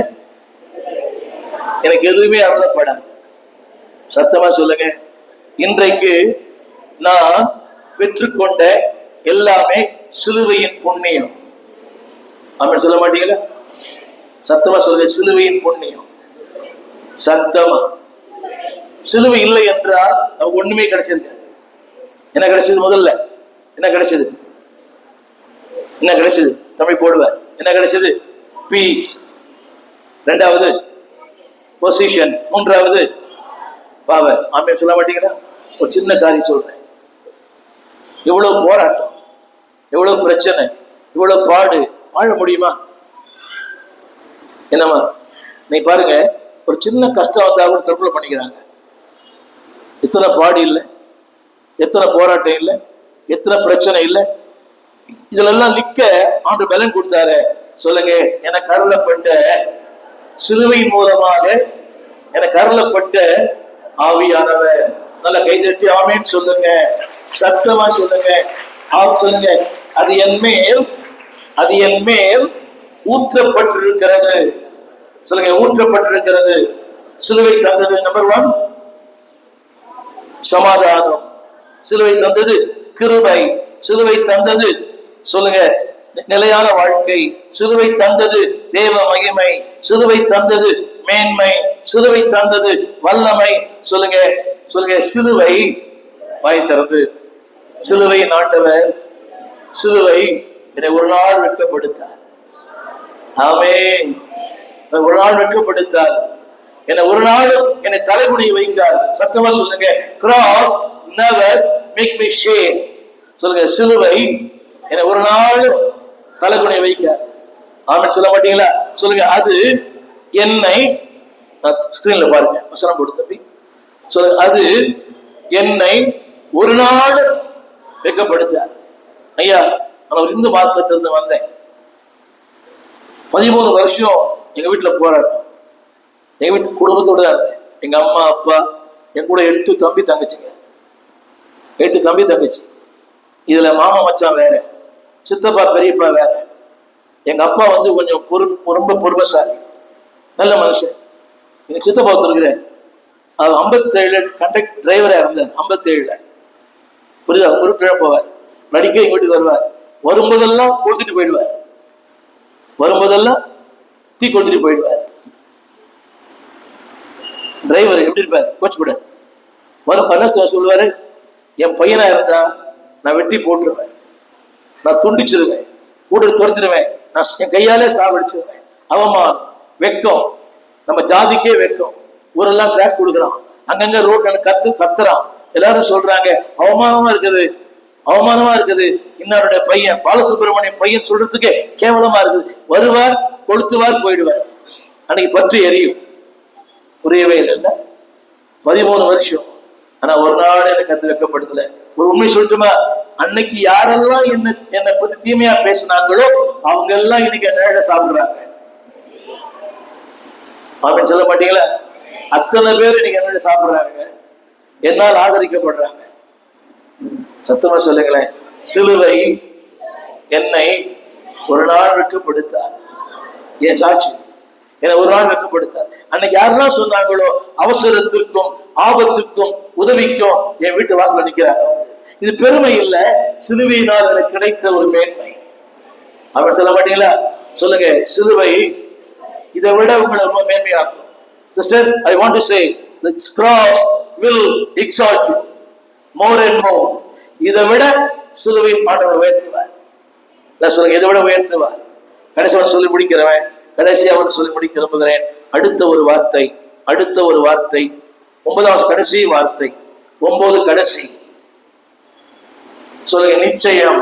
எனக்கு எதுவுமே அருளப்படாது. சத்தமா சொல்லுங்க. இன்றைக்கு நான் பெற்றுக்கொண்ட எல்லாமே சிலுவையின் புண்ணியம். அப்படின்னு சொல்ல மாட்டீங்களா? சத்தமா சொல்லுங்க, சிலுவையின் புண்ணியம். சத்தமா. சிலுவை இல்லை என்றால் நமக்கு ஒண்ணுமே கிடைச்சிருக்காது. என்ன கிடைச்சது? முதல்ல என்ன கிடைச்சது? என்ன கிடைச்சது? தமிழ் போடுவார். என்ன கிடைச்சது? பீஸ். இரண்டாவது பொசிஷன், மூன்றாவது பவர். ஆமென் சொல்ல மாட்டீங்களா? ஒரு சின்ன காரியம் சொல்றேன். எவ்வளவு போராட்டம், எவ்வளவு பிரச்சனை, இவ்வளவு பாடு, வாழ முடியுமா? என்னம்மா நீ பாருங்க, ஒரு சின்ன கஷ்டம் வந்தா கூட தற்கொலை பண்ணிக்கிறாங்க. எத்தனை பாடு இல்லை, எத்தனை போராட்டம் இல்லை, எத்தனை பிரச்சனை இல்லை. இதுல எல்லாம் நிக்க ஆண்டு பலன் கொடுத்தாரு. சொல்லுங்க, எனக்கு அருளப்பட்ட சிலுவையின் மூலமாக எனக்கு அருளப்பட்ட ஆவியானவர். நல்ல கைதட்டி ஆமென் சொல்லுங்க. சத்தமா சொல்லுங்க. சொல்லுங்க, அது என் மேல், அது என் மேல் ஊற்றப்பட்டிருக்கிறது. சொல்லுங்க, ஊற்றப்பட்டிருக்கிறது. சிலுவை தந்தது நம்பர் 1 சமாதானம், சிலுவை தந்தது கிருபை, சிலுவை தந்தது சொல்லுங்க நிலையான வாழ்க்கை, சிலுவை தந்தது தேவ மகிமை, சிலுவை தந்தது மேன்மை, சிலுவை தந்தது வல்லமை. சொல்லுங்க, சொல்லுங்க, சிலுவை வாய் திறந்து, சிலுவை ஆண்டவர், சிலுவை என்னை ஒரு நாள் வெட்கப்படுத்தார். ஆமென். ஒரு நாள் வெட்கப்படுத்தார். என்னை ஒரு நாள் என்னை தலைகுனிய வைக்கார். சத்தமா சொல்லுங்க, cross never make me shame. சொல்லுங்க, சிலுவை என்னை ஒரு நாள் தலைகுனிய வைக்கார். ஆமென் சொல்ல மாட்டீங்களா? சொல்லுங்க, அது என்னை, ஸ்கிரீன்ல பாருங்க வசனம் போட்டு தம்பி. சொல்லுங்க, அது என்னை ஒரு நாள் வெட்கப்படுத்தார். ஐயா, நான் ஒரு இந்து மார்க்கத்திலிருந்து வந்தேன். 13 வருஷம் எங்க வீட்டுல போராட்டம். எங்க வீட்டு குடும்பத்தோட தான் இருந்தேன். எங்க அம்மா அப்பா, என் கூட 8 தம்பி தங்கச்சிங்க, 8 தம்பி தங்கச்சி. இதுல மாமா மச்சான் வேற, சித்தப்பா பெரியப்பா வேற. எங்க அப்பா வந்து கொஞ்சம் ரொம்ப பொறுமைசாலி, நல்ல மனுஷன். எங்க சித்தப்பா ஒருத்தருக்குறாரு, அவர் 57 கண்டக்டர் டிரைவரா இருந்தார். 57 புரியுதா? ஒரு கிழமை போவார், நடிக்க எங்க வீட்டுக்கு வருவார். வரும்போதெல்லாம் கொடுத்துட்டு போயிடுவார், வரும்போதெல்லாம் தீ கொடுத்துட்டு போயிடுவார். டிரைவர் எப்படி இருப்பார்? கோச் கூடாது. வரும் பண்ண சொல்லுவாரு, என் பையனா இருந்தா நான் வெட்டி போட்டுருவேன், நான் துண்டிச்சிருவேன், கூட்டு துரத்திடுவேன், நான் என் கையாலே சாவடிச்சிருவேன். அவமானம், வெக்கம், நம்ம ஜாதிக்கே வெக்கம். ஊரெல்லாம் கிளாஸ் கொடுக்குறான், அங்கங்க ரோட்ல கத்துறான். எல்லாரும் சொல்றாங்க அவமானமா இருக்குது, அவமானமா இருக்குது. இன்னாருடைய பையன் பாலசுப்ரமணியம் பையன் சொல்றதுக்கே கேவலமா இருக்குது. வருவார், கொளுத்துவார், போயிடுவார். அன்னைக்கு பற்றி எரியும். புரியவே இல்லை. 13 வருஷம். ஆனா ஒரு நாள் எனக்கு கத்து வைக்கப்படுத்தல. ஒரு உண்மை சொல்லட்டுமா? அன்னைக்கு யாரெல்லாம் என்னை பத்தி தீமையா பேசினாங்களோ அவங்க எல்லாம் இன்னைக்கு நேர சாப்பிடுறாங்க. அப்படின்னு சொல்ல மாட்டீங்களா? அத்தனை பேர் இன்னைக்கு என்ன சாப்பிடுறாங்க, என்னால் ஆதரிக்கப்படுறாங்க. சத்தமா சொல்லுங்களேன். சிலுவை என்னை ஒரு நாள் வெட்கப்படுத்தார். என் சாட்சி என்னை ஒரு நாள் வெட்கப்படுத்தார். அன்னைக்கு யாரெல்லாம் சொன்னாங்களோ அவசரத்திற்கும் ஆபத்துக்கும் உதவிக்கும் என் வீட்டு வாசல் நிற்கிறாங்க. இது பெருமை இல்லை, சிலுவையினால் எனக்கு கிடைத்த ஒரு மேன்மை. அப்படின்னு சொல்ல மாட்டீங்களா? சொல்லுங்க, சிலுவை இதை விட உங்களை ரொம்ப மேன்மையாக்கும். Sister, I want to say, the cross will exalt you more and more. இதை விட சிலுவை ஆண்டவர் உயர்த்துவார். நான் சொல்லுங்க, இதை விட உயர்த்துவார். கடைசியாக சொல்லி முடிக்கிறவன், கடைசியாக சொல்லி முடிக்க விரும்புகிறேன். அடுத்த ஒரு வார்த்தை, 9வது கடைசி வார்த்தை, 9 கடைசி. சொல்லுங்க, நிச்சயம்.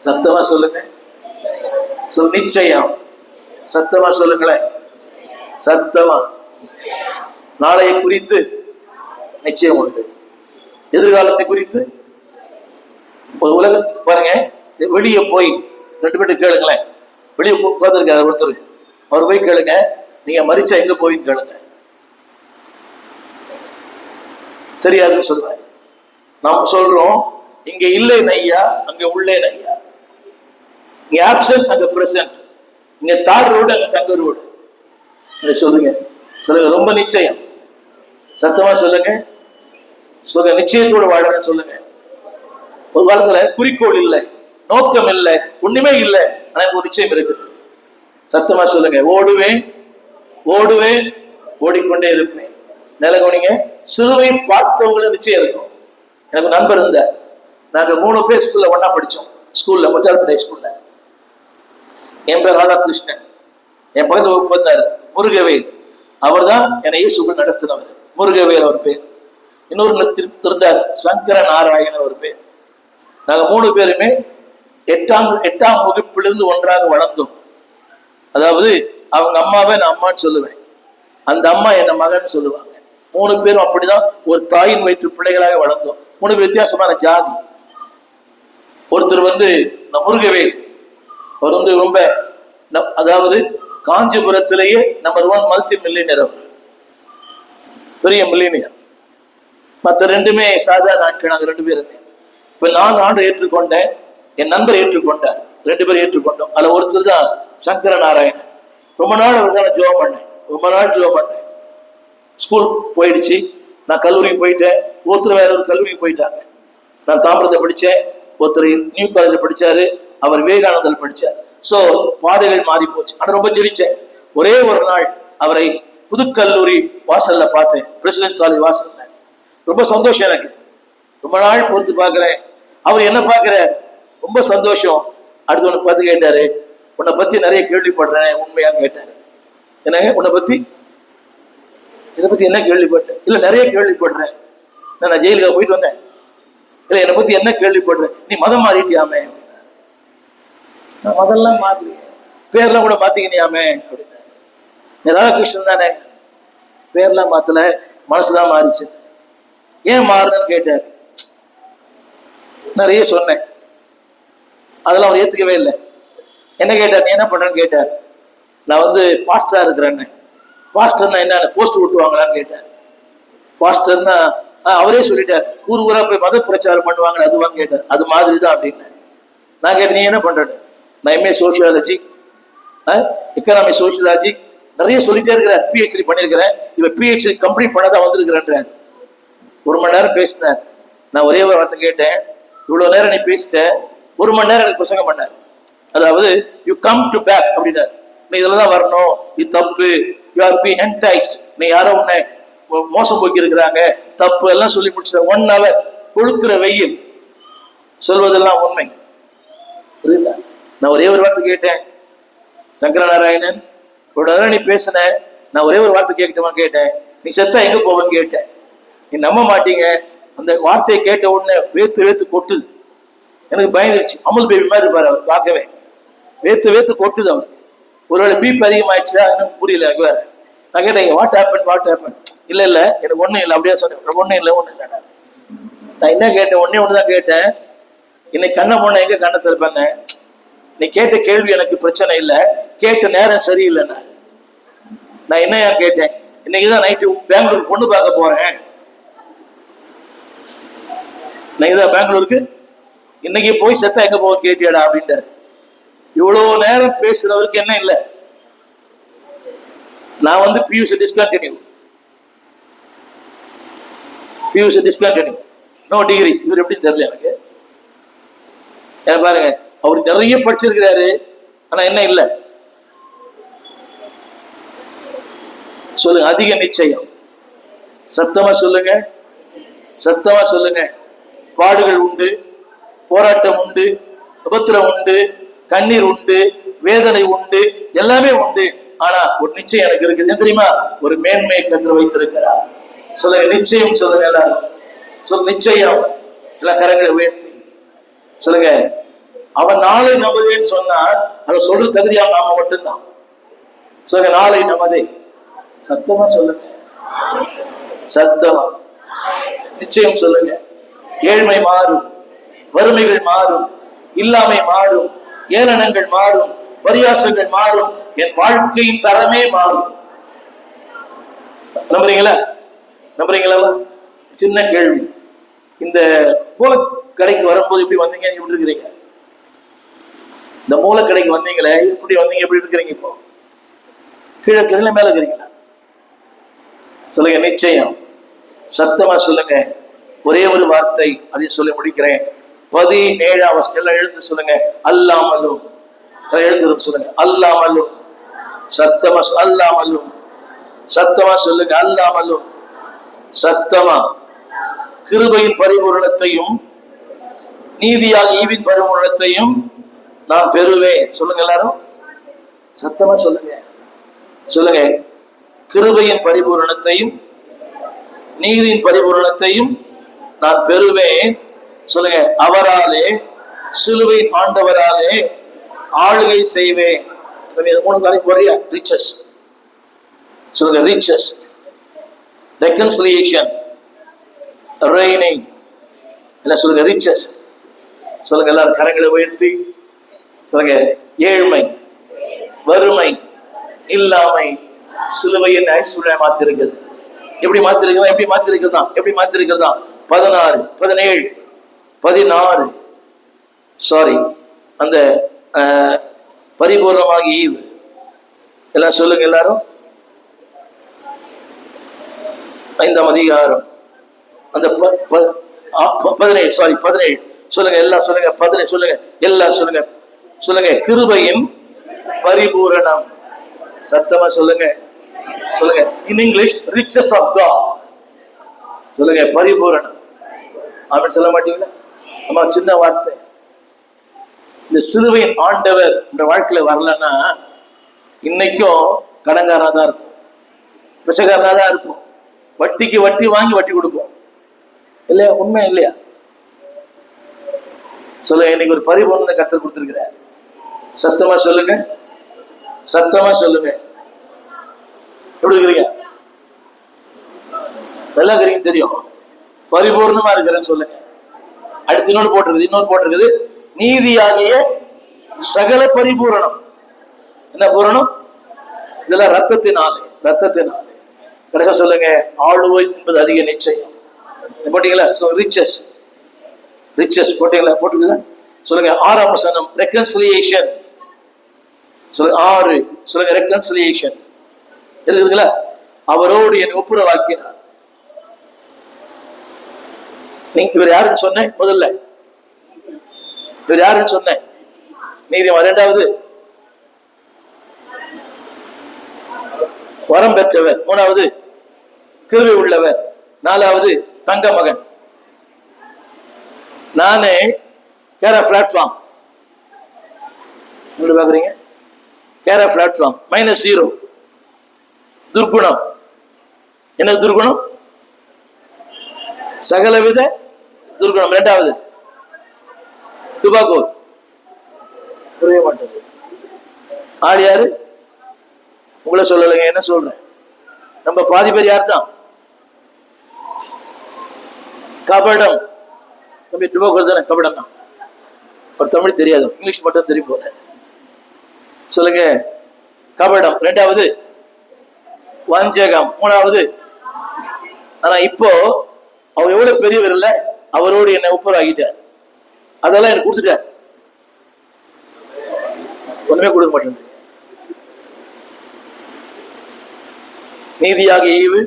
சத்தமா சொல்லுங்க. நிச்சயம். சத்தமா சொல்லுங்களேன். சத்தமா. நாளைய குறித்து நிச்சயம் உண்டு. எதிர்காலத்தை குறித்து உலகத்துக்கு பாருங்க, வெளியே போய் 2 பேர்ட்டு கேளுங்களேன். வெளியே உட்கார்ந்துருக்காரு ஒருத்தர், அவர் போய் கேளுங்க, நீங்க மரிச்சா எங்க போய் கேளுங்க. தெரியாதுன்னு சொல்றேன். நாம் சொல்றோம், இங்க இல்லை நையா, அங்க உள்ளே நையா. இங்க ஆப்சன்ட், அங்க பிரசன்ட். இங்க தார் ரோடு, அங்க தங்க ரோடு. சொல்லுங்க. ரொம்ப நிச்சயம். சத்தமா சொல்லுங்க. நிச்சயத்தோடு வாழறேன்னு சொல்லுங்க. ஒரு காலத்துல குறிக்கோள் இல்லை, நோக்கம் இல்லை, ஒண்ணுமே இல்லை, ஆனா ஒரு நிச்சயம் இருக்குது. சத்தமா சொல்லுங்க. ஓடுவேன், ஓடிக்கொண்டே இருப்பேன். நிலகோனிங்க, சிலுவை பார்த்தவங்களுக்கு நிச்சயம் இருக்கும். எனக்கு நண்பர் இருந்தார். நாங்க 3 பேர் ஸ்கூல்ல ஒன்னா படிச்சோம். ஸ்கூல்ல மச்சார்பேட்டை ஸ்கூல்ல. என் பேர் ராதாகிருஷ்ணன். என் பக்கத்துல வந்தார் முருகவேல். அவர் தான் என்னை இயேசுக்குள் நடத்தினவர். முருகவேல் அவர் பேர். இன்னொரு இருந்தார் சங்கர நாராயணன் அவர் பேர். நாங்க 3 பேருமே 8ஆம் வகுப்பிலிருந்து ஒன்றாக வளர்ந்தோம். அதாவது அவங்க அம்மாவை நான் அம்மான்னு சொல்லுவேன், அந்த அம்மா என்ன மகன் சொல்லுவாங்க. 3 பேரும் அப்படிதான் ஒரு தாயின் வயிற்று பிள்ளைகளாக வளர்ந்தோம். 3 பேர் வித்தியாசமான ஜாதி. ஒருத்தர் இந்த முருகவேல், அவர் ரொம்ப, அதாவது காஞ்சிபுரத்திலேயே நம்பர் 1 மல்டி மில்லியனர், அவர் பெரிய மில்லியனர். மற்ற 2மே சாதாரண ஆட்கள். நாங்கள் 2 பேருமே. இப்ப நான் ஆண்டு ஏற்றுக்கொண்டேன், என் நண்பர் ஏற்றுக்கொண்டார், 2 பேரும் ஏற்றுக்கொண்டோம். அதுல ஒருத்தர் தான் சங்கர நாராயணன். ரொம்ப நாள் அவருக்கான ஜோம் பண்ணேன். ஸ்கூல் போயிடுச்சு, நான் கல்லூரிக்கு போயிட்டேன். ஒருத்தர் வேற ஒரு கல்லூரிக்கு போயிட்டாங்க. நான் தாம்பரத்தை படித்தேன், ஒருத்தர் நியூ காலேஜில் படித்தாரு, அவர் விவேகானந்தல் படித்தார். ஸோ பாதைகள் மாறி போச்சு. ஆனால் ரொம்ப ஜெபிச்சேன். ஒரே ஒரு நாள் அவரை புதுக்கல்லூரி வாசல்ல பார்த்தேன், பிரசிடென்ட் காலேஜ் வாசல்ல. ரொம்ப சந்தோஷம் எனக்கு. ரொம்ப நாள் பொறுத்து பார்க்கிறேன், அவர் என்ன பார்க்கிறார், ரொம்ப சந்தோஷம். அடுத்து உன்னை பார்த்து கேட்டாரு, உன்னை பத்தி நிறைய கேள்விப்படுறேன், உண்மையான்னு கேட்டாரு. என்னங்க, உன்னை பத்தி, இதை பத்தி என்ன கேள்விப்பட்டேன்? இல்ல நிறைய கேள்விப்படுறேன், நான் ஜெயிலுக்கு போயிட்டு வந்தேன். இல்ல என்னை பத்தி என்ன கேள்விப்படுறேன், நீ மதம் மாறிட்டியாமே. நான் மதம்லாம் மாறலையே, பேர்லாம் கூட மாத்திக்கினியாமே அப்படின்னா. ராதாகிருஷ்ணன் தானே, பேர்லாம் மாத்தல, மனசுதான் மாறிச்சு. ஏன் மாறுன்னு கேட்டார். நிறைய சொன்னேன், அதெல்லாம் அவர் ஏத்துக்கவே இல்லை. என்ன கேட்டார், நீ என்ன பண்றேன்னு கேட்டார். நான் பாஸ்டரா இருக்கிறேன்னு. பாஸ்டர்னா என்ன, போஸ்ட் விட்டுவாங்களான்னு கேட்டார். பாஸ்டர்னா அவரே சொல்லிட்டார், ஊரா போய் மத பிரச்சாரம் பண்ணுவாங்க, அதுவான்னு கேட்டார். அது மாதிரி தான் அப்படின்னு. நான் கேட்டேன், நீ என்ன பண்றேன்னு. நான் எம்ஏ சோசியாலஜி, எக்கனாமி சோசியாலஜி நிறைய சொல்லிட்டே இருக்கிறேன். பிஹெச்டி பண்ணியிருக்கிறேன், இப்ப பிஹெச்டி கம்ப்ளீட் பண்ணதான் வந்திருக்கிறேன். 1 மணி நேரம் பேசினார். நான் ஒரே ஒரு வார்த்தை கேட்டேன், இவ்வளவு நேரம் நீ பேசிட்ட, 1 மணி நேரம் எனக்கு பிரசங்கம் பண்ணார். அதாவது யூ கம் டு பேக் அப்படின்னாரு. நீ இதுலதான் வரணும், இது தப்பு, யூ ஆர் பி என்டைஸ்ட், நீ யாரோ உன்னை மோசம் போக்கி இருக்கிறாங்க, தப்பு எல்லாம் சொல்லி முடிச்ச. 1 hour கொளுத்துற வெயில், சொல்வதெல்லாம் உண்மை. புரியுதா? நான் ஒரே ஒரு வார்த்தை கேட்டேன், சங்கர நாராயணன் ஒரு நேரம் நீ பேசின, நான் ஒரே ஒரு வார்த்தை கேட்கட்டுமா கேட்டேன், நீ செத்தா எங்க போவன்னு கேட்டேன். நீ நம்ப மாட்டீங்க, அந்த வார்த்தையை கேட்ட உடனே வேத்து கொட்டுது. எனக்கு பயந்துருச்சு. அமுல் பேபி மாதிரி இருப்பாரு அவர், பார்க்கவே வேத்து கொட்டுது அவருக்கு. ஒருவேளை பிபி அதிகமாயிடுச்சா எனக்கு புரியல. எனக்கு வேற நான் கேட்டேன், வாட் ஹேப்பன்? இல்ல எனக்கு ஒண்ணும் இல்லை அப்படியே சொன்னேன். ஒண்ணும் இல்லை. நான் என்ன கேட்டேன், ஒண்ணுதான் கேட்டேன். இன்னைக்கு கண்ணை போன எங்க கண்ணை திறப்பேன். நீ கேட்ட கேள்வி எனக்கு பிரச்சனை இல்லை, கேட்ட நேரம் சரியில்லைன்னா. நான் என்ன கேட்டேன், இன்னைக்குதான் நைட்டு பெங்களூருக்கு பொண்ணு பார்க்க போறேன். இன்னைக்குதான் பெங்களூருக்கு, இன்னைக்கு போய் செத்தா எங்க போக கேட்டியாடா அப்படின்ட்டாரு. இவ்வளவு நேரம் பேசுறவருக்கு என்ன இல்லை. நான் பியூசி டிஸ்கண்டினியூ, நோ டிகிரி. இவர் எப்படி தெரியல எனக்கு. பாருங்க, அவர் நிறைய படிச்சிருக்கிறாரு, ஆனா என்ன இல்லை. சொல்லுங்க, அதிக நிச்சயம். சத்தமா சொல்லுங்க, சத்தமா சொல்லுங்க. பாடுகள் உண்டு, போராட்டம் உண்டு, உபத்திரம் உண்டு, கண்ணீர் உண்டு, வேதனை உண்டு, எல்லாமே உண்டு. ஆனா ஒரு நிச்சயம் எனக்கு இருக்கு. என்ன தெரியுமா? ஒரு மேன்மை கர்த்தர் வைத்திருக்கிறார். சொல்லுங்க நிச்சயம். சொல்லுங்க எல்லாரும். சொல்லுங்க நிச்சயம். எல்லாம் கரங்களை உயர்த்தி சொல்லுங்க. அவன் நாளை நமதேன்னு சொன்னா அதை சொல்ற தகுதியா நாம மட்டும்தான். சொல்லுங்க நாளை நமதே. சத்தமா சொல்லுங்க, சத்தமா நிச்சயம் சொல்லுங்க. ஏழ்மை மாறும், வறுமைகள் மாறும், இல்லாமை மாறும், ஏளனங்கள் மாறும், பரியாசங்கள் மாறும், என் வாழ்க்கையின் தரமே மாறும். நம்புறீங்களா? நம்புறீங்களா? சின்ன கேள்வி. இந்த மூலக்கடைக்கு வரும்போது எப்படி வந்தீங்க? எப்படி இருக்கிறீங்க? இந்த மூலக்கடைக்கு வந்தீங்களே, எப்படி வந்தீங்க? எப்படி இருக்கிறீங்க? இப்போ கீழே இருக்கிறீங்களா, மேல இருக்கிறீங்களா? சொல்லுங்க நிச்சயம். சத்தமா சொல்லுங்க. ஒரே ஒரு வார்த்தை, அதை சொல்லி முடிக்கிறேன். 17ஆம் வசனம் எழுந்து சொல்லுங்க. அல்லாமலும். எழுந்து சொல்லுங்க. அல்லாமலும். சத்தமா அல்லாமலும். சத்தமா சொல்லுங்க. அல்லாமலும். சத்தமா. கிருபையின் பரிபூரணத்தையும் நீதியாக ஈவின் பரிபூரணத்தையும் நான் பெறுவேன். சொல்லுங்க எல்லாரும். சத்தமா சொல்லுங்க. சொல்லுங்க. கிருபையின் பரிபூரணத்தையும் நீதியின் பரிபூரணத்தையும் நான் பெறுவேன். சொல்லுங்க. அவராலே, சிலுவையின் ஆண்டவராலே ஆளுகை செய்வேன். மூணு காரியம் போறியா? ரிச்சஸ். சொல்லுங்க ரிச்சஸ், ரெக்கன்சிலியேஷன், ரெய்னிங். என்ன சொல்லுங்க? ரிச்சஸ். சொல்லுங்க எல்லாரும் கரங்களை உயர்த்தி சொல்லுங்க. ஏழ்மை, வறுமை, இல்லாமை சிலுவையின் ஐஸ்வர்யம் மாத்திருக்குது. எப்படி மாத்திருக்குதா? எப்படி மாத்திருக்குதா? எப்படி மாத்திருக்குதா? 16, 17, 16 சாரி அந்த பரிபூர்ணமாக ஈவு. எல்லாம் சொல்லுங்க எல்லாரும். 5ஆம் அதிகாரம் அந்த 17 சாரி 17 சொல்லுங்க. எல்லாம் சொல்லுங்க. 17 சொல்லுங்க. எல்லாம் சொல்லுங்க. சொல்லுங்க. கிருபையின் பரிபூரணம். சத்தமா சொல்லுங்க. சொல்லுங்க. In English riches of God. சொல்லுங்க பரிபூரணம். அப்படின்னு சொல்ல மாட்டீங்களா? ஆமா, சின்ன வார்த்தை. இந்த சிலுவையின் ஆண்டவர் இந்த வாழ்க்கையில வரலன்னா இன்னைக்கும் கடன்காரனா தான் இருக்கும், பிச்சைக்காரனா தான் இருக்கும், வட்டிக்கு வட்டி வாங்கி வட்டி கொடுப்போம். இல்லையா? உண்மை இல்லையா? சொல்லுங்க. இன்னைக்கு ஒரு பரிபூரணத்தை கர்த்தர் கொடுத்திருக்கிறார். சத்தமா சொல்லுங்க. சத்தமா சொல்லுங்க. எப்படி இருக்கிறீங்க? நல்லா இருக்கிறீங்க தெரியும். பரிபூர்ணமா இருக்கிறேன்னு சொல்லுங்க. அடுத்து இன்னொன்று போட்டிருக்குது. நீதியாகிய சகல பரிபூரணம். என்ன பூரணம்? இதெல்லாம் ரத்தத்தினாலே. கடைசியா சொல்லுங்க. ஆளுவை என்பது அதிக நிச்சயம். போட்டீங்களா? ரிச்சஸ். போட்டீங்களா? போட்டுக்குதா? சொல்லுங்க. 6ஆம் வசனம் ரெக்கன்சிலியேஷன். சொல்லுங்க 6. சொல்லுங்க ரெக்கன்சிலியேஷன். இருக்குதுங்களா? அவரோடு என்னை ஒப்புரவாக்கினார். நீங்க இவர் யாருன்னு சொன்னேன்? முதல்ல இவர் யாருன்னு சொன்னேன்? நீதிமான். 2வது வரம் பெற்றவர். 3வது கிருபை உள்ளவர். 4வது தங்க மகன். நானே கேரா பிளாட்ஃபார்ம். எப்படி பாக்குறீங்க? கேரா பிளாட்ஃபார்ம் -0. துர்குணம். என்ன துர்குணம்? சகலவித துர்குணம். 2வது துபாகோர். புரிய மாட்டேங்குது. ஆள் யாரு? உங்களை சொல்லலைங்க, என்ன சொல்றேன்? நம்ம பாதி பேர் யார் தான்? கபடம். தம்பி துபாகோர் தானே கபடம் தான். ஒரு தமிழ் தெரியாது, இங்கிலீஷ் மட்டும் தெரியும் போல. சொல்லுங்க கபடம். 2வது வஞ்சகம். 3வது. ஆனா இப்போ அவர் எவ்வளவு பெரியவர் இல்ல, அவரோடு என்னை ஒப்புரவாகிட்டார். அதெல்லாம் எனக்கு கொடுத்துட்டார். ஒண்ணுமே கொடுக்க மாட்டேங்குது. நீதியாக ஈவு,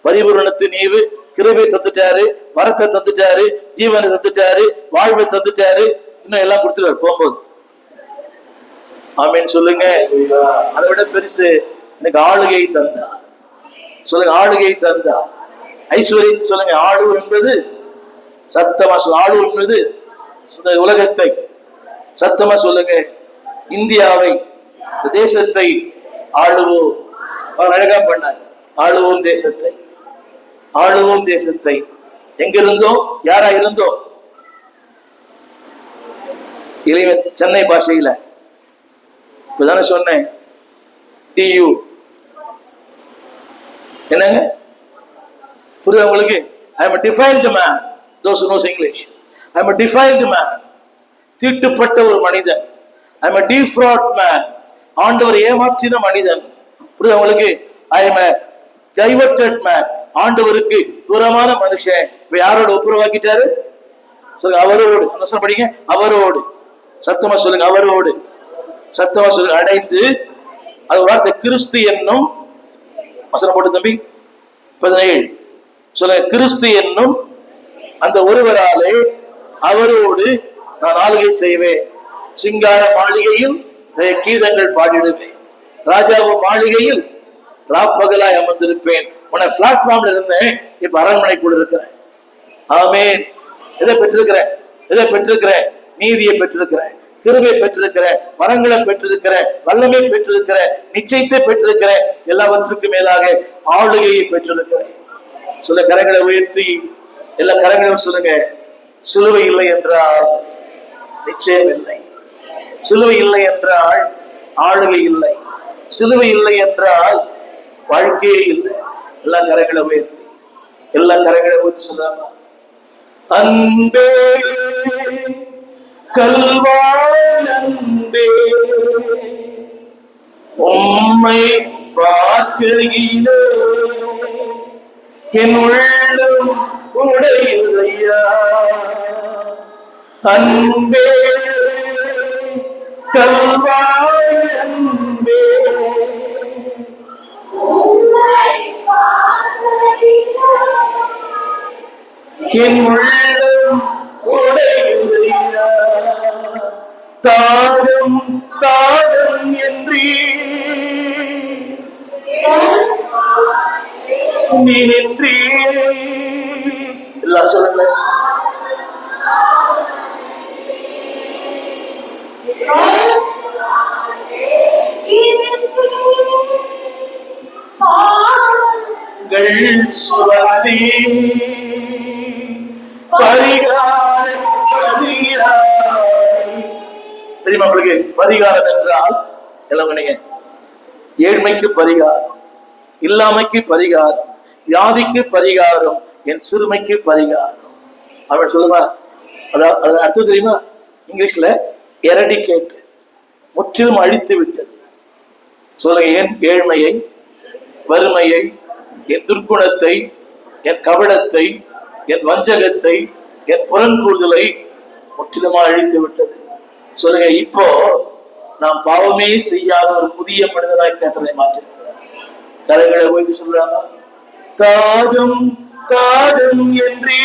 பரிபூரணத்தின் ஈவு, கிருபை தந்துட்டாரு, வரத்தை தந்துட்டாரு, ஜீவனை தந்துட்டாரு, வாழ்வை தந்துட்டாரு, இன்னும் எல்லாம் கொடுத்துட்டாரு போகும்போது. ஆமீன் சொல்லுங்க. அதை விட பெருசு எனக்கு ஆளுகை தந்தார். சொல்லுங்க, ஆளுகை தந்தார். ஐஸ்வர்யம் சொல்லுங்க, ஆளு என்பது சத்தமா சொல்லுங்க, ஆளு என்பது இந்த உலகத்தை. சத்தமா சொல்லுங்க, இந்தியாவை, இந்த தேசத்தை ஆளுவோம். அவர் அழகா பண்ணார். ஆளுவோம் தேசத்தை, ஆளுவோம் தேசத்தை. எங்க இருந்தோம், யாரா இருந்தோம்? இளைய சென்னை பாஷையில இப்பதானே சொன்னேன். டியூ என்னங்க புரியுது உங்களுக்கு? I am a defiled man. Those who knows English, I am a defiled man. தீட்டுப்பட்ட ஒரு மனிதன். I am a defraud man. ஆண்டவர் ஏமாற்றின மனிதன். புரியுது உங்களுக்கு? I am a diverted man. ஆண்டவருக்கு தூரமான மனுஷன். யாரோட ஒப்புரவாக்கிட்டாரு சொல்லுங்க? அவரோடு. அந்த படிங்க, அவரோடு. சத்தமா சொல்லுங்க, அவரோடு. சத்தமா சொல்லுங்க, அடைந்து. அது வார்த்தை கிறிஸ்து என்னும் வசனம் போட்டு தம்பி 17 சொல்லுங்க, கிறிஸ்து என்னும் அந்த ஒருவராலே அவரோடு நான் ஆளுகை செய்வேன். சிங்கார மாளிகையில் கீதங்கள் பாடிடுவேன். ராஜாவும் மாளிகையில் ராப்பகலாய் அமர்ந்திருப்பேன். உன்னை பிளாட்ஃபார்ம்ல இருந்தேன், இப்ப அரண்மனைக்குள் இருக்கிறேன். ஆமென். எதை பெற்றிருக்கிறேன்? எதை பெற்றிருக்கிறேன்? நீதியை பெற்றிருக்கிறேன், கிருபை பெற்றிருக்கிறேன், வரங்களை பெற்றிருக்கிறேன், வல்லமை பெற்றிருக்கிறேன், நிச்சயத்தை பெற்றிருக்கிறேன், எல்லாவற்றுக்கும் மேலாக ஆளுகையை பெற்றிருக்கிறேன். சொல்ல, கரங்களை உயர்த்தி எல்லா கரங்களையும் சொல்லுங்க. சிலுவை இல்லை என்றால் நிச்சயம் இல்லை. சிலுவை இல்லை என்றால் ஆளுகை இல்லை. சிலுவை இல்லை என்றால் வாழ்க்கையே இல்லை. எல்லா கரங்களை உயர்த்தி, எல்லா கரங்களை உயர்த்தி சொல்றாங்க. அன்பே கல்வாய் அன்பே, உம்மை பார்க்கையிலே என் உள்ளம் உடையையா. அன்பே கல்வாய் அன்பே, என் உள்ளம் உடையையா. தாடும் தாடும் என்றீ நீ நின்றீ. எல்லாம் சொல்லுங்க. சுவதி பரிகாரம் தெரியுமா உங்களுக்கு? பரிகாரம் என்றால் எல்லாம் நீங்க ஏழ்மைக்கு பரிகாரம், இல்லாமைக்கு பரிகாரம், வியாதிக்கு பரிகாரம், என் சிறுமைக்கு பரிகாரம். அவன் சொல்லுவா. அதாவது அர்த்தம் தெரியுமா? இங்கிலீஷ்ல எரடிகேட், முற்றிலும் அழித்து விட்டது. சொல்லுங்க, என் ஏழ்மையை, வறுமையை, என் துர்க்குணத்தை, என் கபடத்தை, என் வஞ்சகத்தை, என் புறங்கூறுதலை முற்றிலுமா அழித்து விட்டது. சொல்லுங்க, இப்போ நாம் பாவமே செய்யாத ஒரு புதிய மனிதனாய் கர்த்தரை மாற்றிருக்கிறார். கரைகளை போய் சொல்லலாமா? தாடும் தாடும் என்றே